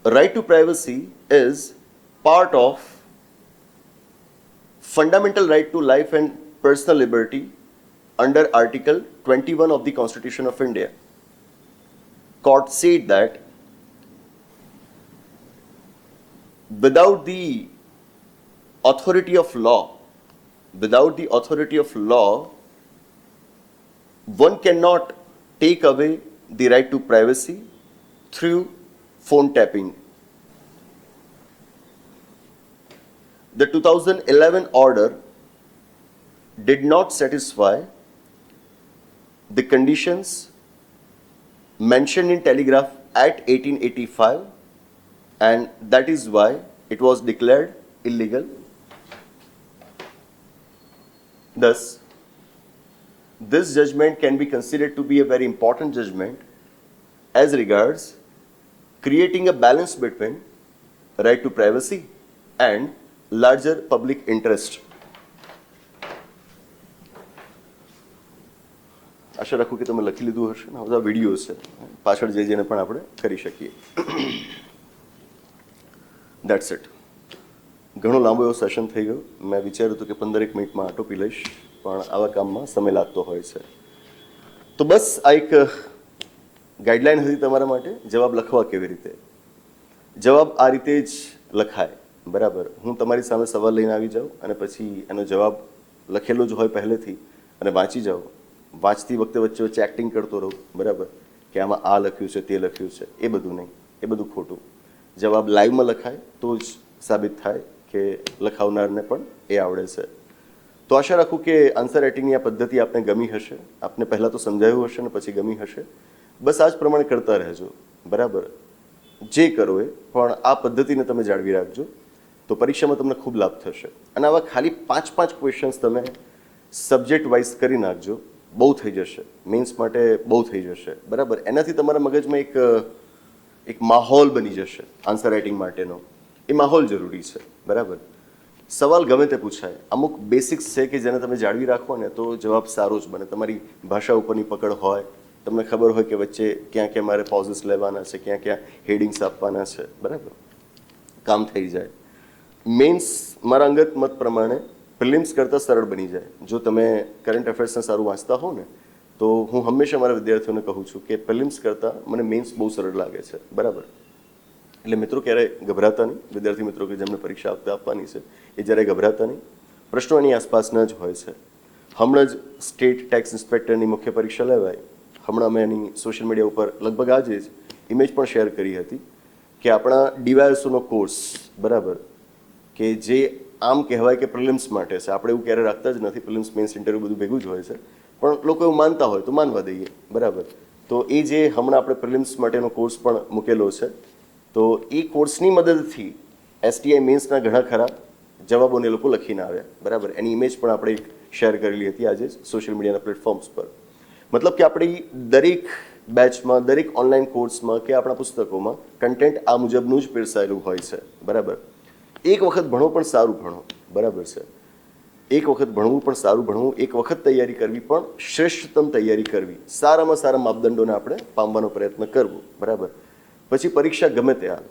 Right to privacy is part of fundamental right to life and personal liberty under Article 21 of the Constitution of India. Court said that without the authority of law, one cannot take away the right to privacy through phone tapping. The 2011 order did not satisfy the conditions mentioned in Telegraph Act 1885, and that is why it was declared illegal. Thus, this judgment can be considered to be a very important judgment as regards creating a balance between right to privacy and larger public interest. આશા રાખું કે તમે લખી લીધું હશે ને આ બધા videos છે પાછળ જઈ જઈને પણ આપણે કરી શકીએ. That's it. ઘણો લાંબો એવો સેશન થઈ ગયો. મેં વિચાર્યું હતું કે 15 મિનિટમાં આટોપી લઈશ, પણ આવા કામમાં સમય લાગતો હોય છે. તો બસ આ એક ગાઈડલાઈન હતી તમારા માટે. જવાબ લખવા કેવી રીતે? જવાબ આ રીતે જ લખાય, બરાબર. હું તમારી સામે સવાલ લઈને આવી જાઉં અને પછી એનો જવાબ લખેલો જ હોય પહેલેથી અને વાંચી જાઉં. વાંચતી વખતે વચ્ચે વચ્ચે એક્ટિંગ કરતો રહું, બરાબર, કે આમાં આ લખ્યું છે તે લખ્યું છે. એ બધું નહીં, એ બધું ખોટું. જવાબ લાઈવમાં લખાય તો જ સાબિત થાય કે લખાવનારને પણ એ આવડે છે. તો આશા રાખું કે આન્સર રાઇટિંગની આ પદ્ધતિ આપને ગમી હશે. આપને પહેલાં તો સમજાવ્યું હશે ને પછી ગમી હશે. બસ આ જ પ્રમાણે કરતા રહેજો, બરાબર. જે કરો એ પણ આ પદ્ધતિને તમે જાળવી રાખજો તો પરીક્ષામાં તમને ખૂબ લાભ થશે. અને આવા ખાલી 5 ક્વેશ્ચન્સ તમે સબ્જેક્ટ વાઇઝ કરી નાખજો, બહુ થઈ જશે. મીન્સ માટે બહુ થઈ જશે, બરાબર. એનાથી તમારા મગજમાં એક માહોલ બની જશે આન્સર રાઇટિંગ માટેનો. એ માહોલ જરૂરી છે, બરાબર. સવાલ ગમે તે પૂછાય, અમુક બેસિક્સ છે કે જેને તમે જાળવી રાખો ને તો જવાબ સારો જ બને. તમારી ભાષા ઉપરની પકડ હોય, તમને ખબર હોય કે વચ્ચે ક્યાં ક્યાં મારે પોઝિસ લેવાના છે, ક્યાં ક્યાં હેડિંગ્સ આપવાના છે, બરાબર. કામ થઈ જાય. મેન્સ મારા અંગત મત પ્રમાણે પ્રિલિમ્સ કરતાં સરળ બની જાય. જો તમે કરંટ અફેર્સને સારું વાંચતા હો ને તો હું હંમેશા મારા વિદ્યાર્થીઓને કહું છું કે પ્રિલિમ્સ કરતાં મને મેન્સ બહુ સરળ લાગે છે, બરાબર. એટલે મિત્રો ક્યારેય ગભરાતા નહીં. વિદ્યાર્થી મિત્રો કે જેમને પરીક્ષા આપવાની છે એ જ્યારે ગભરાતા નહીં. પ્રશ્નો એની આસપાસના જ હોય છે. હમણાં જ સ્ટેટ ટેક્સ ઇન્સ્પેક્ટરની મુખ્ય પરીક્ષા લેવાય. હમણાં મેં એની સોશિયલ મીડિયા ઉપર લગભગ આજે જ ઇમેજ પણ શેર કરી હતી કે આપણા ડીવાયએસઓનો કોર્સ બરાબર કે જે આમ કહેવાય કે પ્રિલિમ્સ માટે છે, આપણે એવું ક્યારે રાખતા જ નથી, પ્રિલિમ્સ મેન્સ ઇન્ટરવ્યુ બધું ભેગું જ હોય છે, પણ લોકો એવું માનતા હોય તો માનવા દઈએ બરાબર. તો એ જે હમણાં આપણે પ્રિલિમ્સ માટેનો કોર્સ પણ મૂકેલો છે, તો એ કોર્સની મદદથી STI મેન્સના ઘણા ખરા જવાબોને લોકો લખીને આવ્યા બરાબર. એની ઇમેજ પણ આપણે એક શેર કરેલી હતી આજે સોશિયલ મીડિયાના પ્લેટફોર્મ્સ પર. મતલબ કે આપણી દરેક બેચમાં, દરેક ઓનલાઈન કોર્સમાં કે આપણા પુસ્તકોમાં કન્ટેન્ટ આ મુજબનું જ પીરસાયેલું હોય છે બરાબર. એક વખત ભણો પણ સારું ભણો બરાબર છે, એક વખત ભણવું પણ સારું ભણવું, એક વખત તૈયારી કરવી પણ શ્રેષ્ઠતમ તૈયારી કરવી, સારામાં સારા માપદંડોને આપણે પામવાનો પ્રયત્ન કરવો બરાબર. પછી પરીક્ષા ગમે ત્યાં,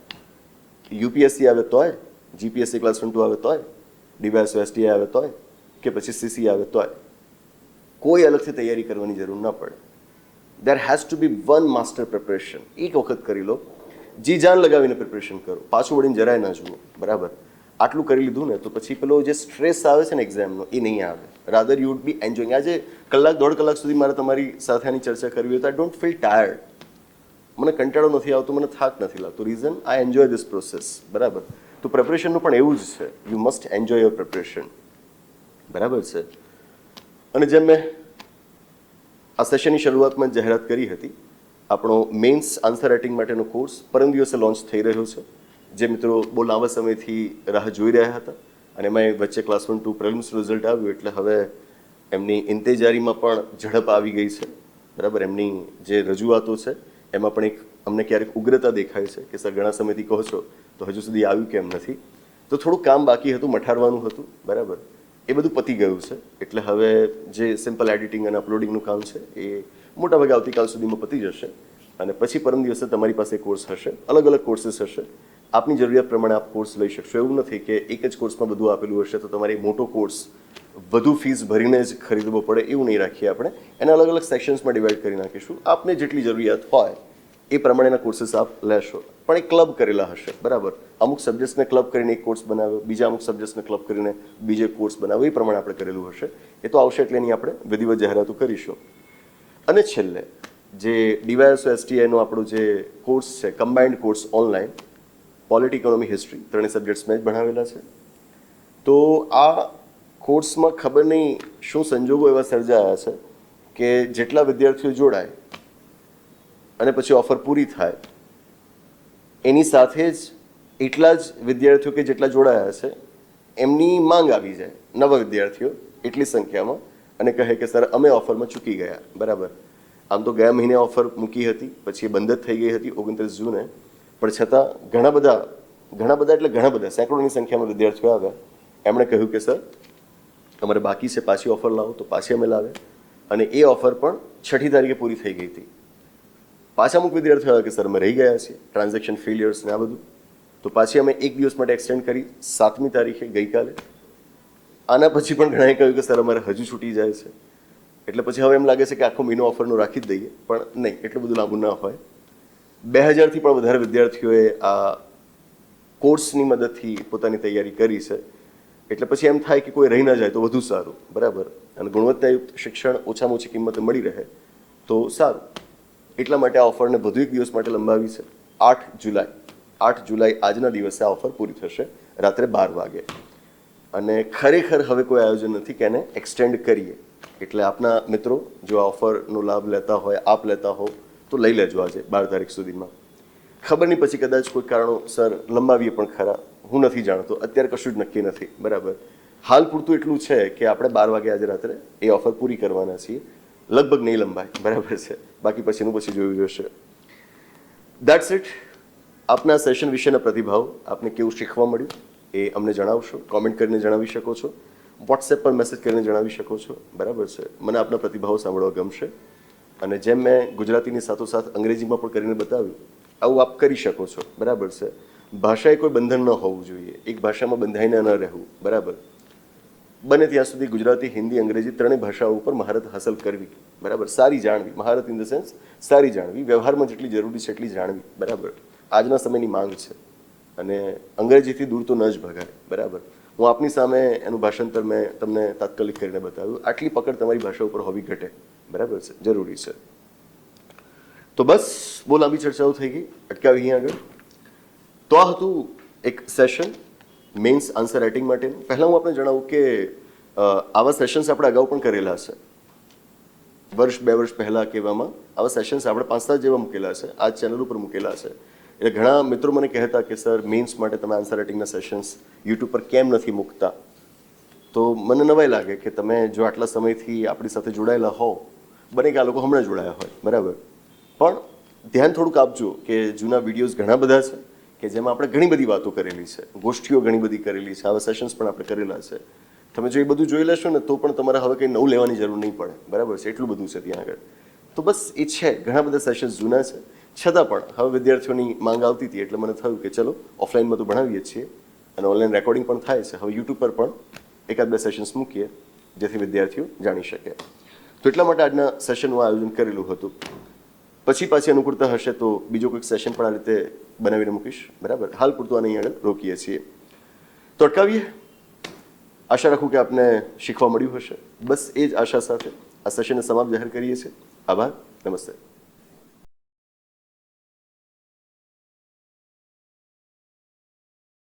UPSC આવે તોય, GPSC ક્લાસ 1 2 આવે તોય, ડીવાયએસઓ STI આવે તોય, કે પછી CC આવે તોય, કોઈ અલગથી તૈયારી કરવાની જરૂર ન પડે. There has to be one master preparation. એક વખત કરી લો, જી જાન લગાવીને પ્રિપરેશન કરો, પાછું વળીને જરાય ના જુઓ બરાબર. આટલું કરી લીધું ને તો પછી પેલો જે સ્ટ્રેસ આવે છે ને એક્ઝામનો એ નહીં આવે. Rather you would be enjoying. આજે કલાક 1.5 કલાક સુધી મારે તમારી સાથે આની ચર્ચા કરવી હોય તો આઈ ડોન્ટ ફીલ ટાયર્ડ. મને કંટાળો નથી આવતો, મને થાક નથી લાગતો. Reason I enjoy this process બરાબર. તો પ્રિપરેશનનું પણ એવું જ છે, you must enjoy your preparation બરાબર છે. અને જેમ મેં આ સેશનની શરૂઆતમાં જાહેરાત કરી હતી, આપણો મેન્સ આન્સર રાઇટિંગ માટેનો કોર્સ પરમ દિવસે લોન્ચ થઈ રહ્યો છે. જે મિત્રો બહુ લાંબા સમયથી રાહ જોઈ રહ્યા હતા અને એમાં વચ્ચે ક્લાસ 1 2 પ્રિલિમ્સનું રિઝલ્ટ આવ્યું એટલે હવે એમની ઇંતેજારીમાં પણ ઝડપ આવી ગઈ છે બરાબર. એમની જે રજૂઆતો છે એમાં પણ એક અમને ક્યારેક ઉગ્રતા દેખાય છે કે સર ઘણા સમયથી કહો છો તો હજુ સુધી આવ્યું કેમ નથી. તો થોડું કામ બાકી હતું, મઠારવાનું હતું બરાબર. એ બધું પતી ગયું છે એટલે હવે જે સિમ્પલ એડિટિંગ અને અપલોડિંગનું કામ છે એ મોટાભાગે આવતીકાલ સુધીમાં પતી જશે અને પછી પરમ દિવસે તમારી પાસે કોર્સ હશે, અલગ અલગ કોર્સીસ હશે. આપની જરૂરિયાત પ્રમાણે આપ કોર્સ લઈ શકશો. એવું નથી કે એક જ કોર્સમાં બધું આપેલું હશે તો તમારે મોટો કોર્સ વધુ ફીસ ભરીને જ ખરીદવો પડે એવું નહીં રાખીએ આપણે. એને અલગ અલગ સેક્શન્સમાં ડિવાઈડ કરી નાખીશું. આપને જેટલી જરૂરિયાત હોય એ પ્રમાણેના કોર્સીસ આપ લેશો, પણ એ ક્લબ કરેલા હશે બરાબર. અમુક સબ્જેક્ટ્સને ક્લબ કરીને એક કોર્સ બનાવ્યો, બીજા અમુક સબ્જેક્ટ્સને ક્લબ કરીને બીજે કોર્સ બનાવ્યો, એ પ્રમાણે આપણે કરેલું હશે. એ તો આવશે એટલે એની આપણે વિધિવત જાહેરાતો કરીશું. અને છેલ્લે જે ડીવાયએસઓ STIનો આપણો જે કોર્સ છે, combined course online, polity, economy, history ત્રણેય સબ્જેક્ટ્સ મેં જ ભણાવેલા છે. તો આ કોર્સમાં ખબર નહીં શું સંજોગો એવા સર્જાયા છે કે જેટલા વિદ્યાર્થીઓ જોડાય અને પછી ઓફર પૂરી થાય એની સાથે જ એટલા જ વિદ્યાર્થીઓ કે જેટલા જોડાયા છે એમની માંગ આવી જાય, નવા વિદ્યાર્થીઓ એટલી સંખ્યામાં, અને કહે કે સર અમે ઓફરમાં ચૂકી ગયા બરાબર. આમ તો ગયા મહિને ઓફર મૂકી હતી, પછી એ બંધ જ થઈ ગઈ હતી 29 જૂને, પણ છતાં ઘણા બધા એટલે ઘણા બધા સેંકડોની સંખ્યામાં વિદ્યાર્થીઓ આવ્યા. એમણે કહ્યું કે સર અમારે બાકી છે, પાછી ઓફર લાવો. તો પાછી અમે લાવ્યા અને એ ઓફર પણ 6ઠી તારીખે પૂરી થઈ ગઈ હતી. પાછા અમુક વિદ્યાર્થીઓ આવ્યા કે સર અમે રહી ગયા છીએ, ટ્રાન્ઝેક્શન ફેલિયર્સ ને આ બધું. તો પાછી અમે એક દિવસ માટે એક્સટેન્ડ કરી 7મી તારીખે ગઈકાલે. આના પછી પણ ઘણાએ કહ્યું કે સર અમારે હજુ છૂટી જાય છે. એટલે પછી હવે એમ લાગે છે કે આખો મહિનો ઓફરનું રાખી જ દઈએ, પણ નહીં, એટલું બધું લાંબુ ના હોય. 2000થી પણ વધારે વિદ્યાર્થીઓએ આ કોર્સની મદદથી પોતાની તૈયારી કરી છે. એટલે પછી એમ થાય કે કોઈ રહી ના જાય તો વધુ સારું બરાબર. અને ગુણવત્તાયુક્ત શિક્ષણ ઓછામાં ઓછી કિંમતે મળી રહે તો સારું. એટલા માટે આ ઓફરને વધુ એક દિવસ માટે લંબાવી છે. 8 જુલાઈ આજના દિવસે આ ઓફર પૂરી થશે રાત્રે 12 વાગે. અને ખરેખર હવે કોઈ આયોજન નથી કે એને એક્સટેન્ડ કરીએ. એટલે આપના મિત્રો જો આ ઓફરનો લાભ લેતા હોય, આપ લેતા હો તો લઈ લેજો આજે 12 તારીખ સુધીમાં. ખબર નહીં પછી કદાચ કોઈ કારણોસર લંબાવીએ પણ ખરા, હું નથી જાણતો, અત્યારે કશું જ નક્કી નથી બરાબર. હાલ પૂરતું એટલું છે કે આપણે 12 વાગે આજે રાત્રે એ ઓફર પૂરી કરવાના છીએ. લગભગ નહીં લંબાય બરાબર છે, બાકી પછીનું પછી જોયું જશે. That's it. આપના સેશન વિશેના પ્રતિભાવ, આપને કેવું શીખવા મળ્યું એ અમને જણાવશો, કોમેન્ટ કરીને જણાવી શકો છો, વોટ્સએપ પર મેસેજ કરીને જણાવી શકો છો બરાબર છે. મને આપના પ્રતિભાવો સાંભળવા ગમશે. અને જેમ મેં ગુજરાતીની સાથોસાથ અંગ્રેજીમાં પણ કરીને બતાવ્યું, આવું આપ કરી શકો છો બરાબર છે. ભાષાએ કોઈ બંધન ન હોવું જોઈએ, એક ભાષામાં બંધાઈને ન રહેવું બરાબર. બને ત્યાં સુધી ગુજરાતી, હિન્દી, અંગ્રેજી ત્રણેય ભાષાઓ ઉપર મહારત હાંસલ કરવી બરાબર. સારી જાણવી, મહારત ઇન ધ સેન્સ સારી જાણવી, વ્યવહારમાં જેટલી જરૂરી છે એટલી જાણવી બરાબર. આજના સમયની માંગ છે અને અંગ્રેજીથી દૂર તો ન જ ભગાય બરાબર. હું આપની સામે એનું ભાષાંતર મેં તમને તાત્કાલિક કરીને બતાવ્યું. આટલી પકડ તમારી ભાષા ઉપર હોવી ઘટે બરાબર છે, જરૂરી છે. તો બસ બહુ લાંબી ચર્ચાઓ થઈ ગઈ, અટકાવી અહીં આગળ. તો આ હતું એક સેશન મેઇન્સ આન્સર રાઇટિંગ માટેનું. પહેલાં હું આપને જણાવું કે આવા સેશન્સ આપણે અગાઉ પણ કરેલા છે. વર્ષ 2 વર્ષ પહેલાં કહેવામાં આવા સેશન્સ આપણે 5-7 જેવા મૂકેલા છે, આ ચેનલ ઉપર મૂકેલા છે. એટલે ઘણા મિત્રો મને કહેતા કે સર મેઇન્સ માટે તમે આન્સર રાઇટિંગના સેશન્સ યુટ્યુબ પર કેમ નથી મૂકતા. તો મને નવાઈ લાગે કે તમે જો આટલા સમયથી આપણી સાથે જોડાયેલા હોવ, બને કે આ લોકો હમણાં જોડાયા હોય, બરાબર, પણ ધ્યાન થોડુંક આપજો કે જૂના વિડીયોઝ ઘણા બધા છે કે જેમાં આપણે ઘણી બધી વાતો કરેલી છે, ગોષ્ઠીઓ ઘણી બધી કરેલી છે, આવા સેશન્સ પણ આપણે કરેલા છે. તમે જો એ બધું જોઈ લેશો ને તો પણ તમારે હવે કંઈ નવું લેવાની જરૂર નહીં પડે, બરાબર છે, એટલું બધું છે ત્યાં આગળ. તો બસ એ છે, ઘણા બધા સેશન્સ જૂના છે, છતાં પણ હવે વિદ્યાર્થીઓની માંગ આવતી હતી એટલે મને થયું કે ચલો ઓફલાઈનમાં તો ભણાવીએ છીએ અને ઓનલાઈન રેકોર્ડિંગ પણ થાય છે, હવે યુટ્યુબ પર પણ 1-2 સેશન્સ મૂકીએ જેથી વિદ્યાર્થીઓ જાણી શકે. તો એટલા માટે આજના સેશનનું આયોજન કરેલું હતું. પછી પાછી અનુકૂળતા હશે તો બીજો કોઈક સેશન પણ આ રીતે બનાવીને મૂકીશ, બરાબર. હાલ પૂરતું આને અહીં આગળ રોકીએ છીએ. તો અટકાવીએ. આશા રાખું કે આપને શીખવા મળ્યું હશે. બસ એ જ આશા સાથે આ સેશનને સમાપ્ત જાહેર કરીએ છીએ. આભાર. નમસ્તે.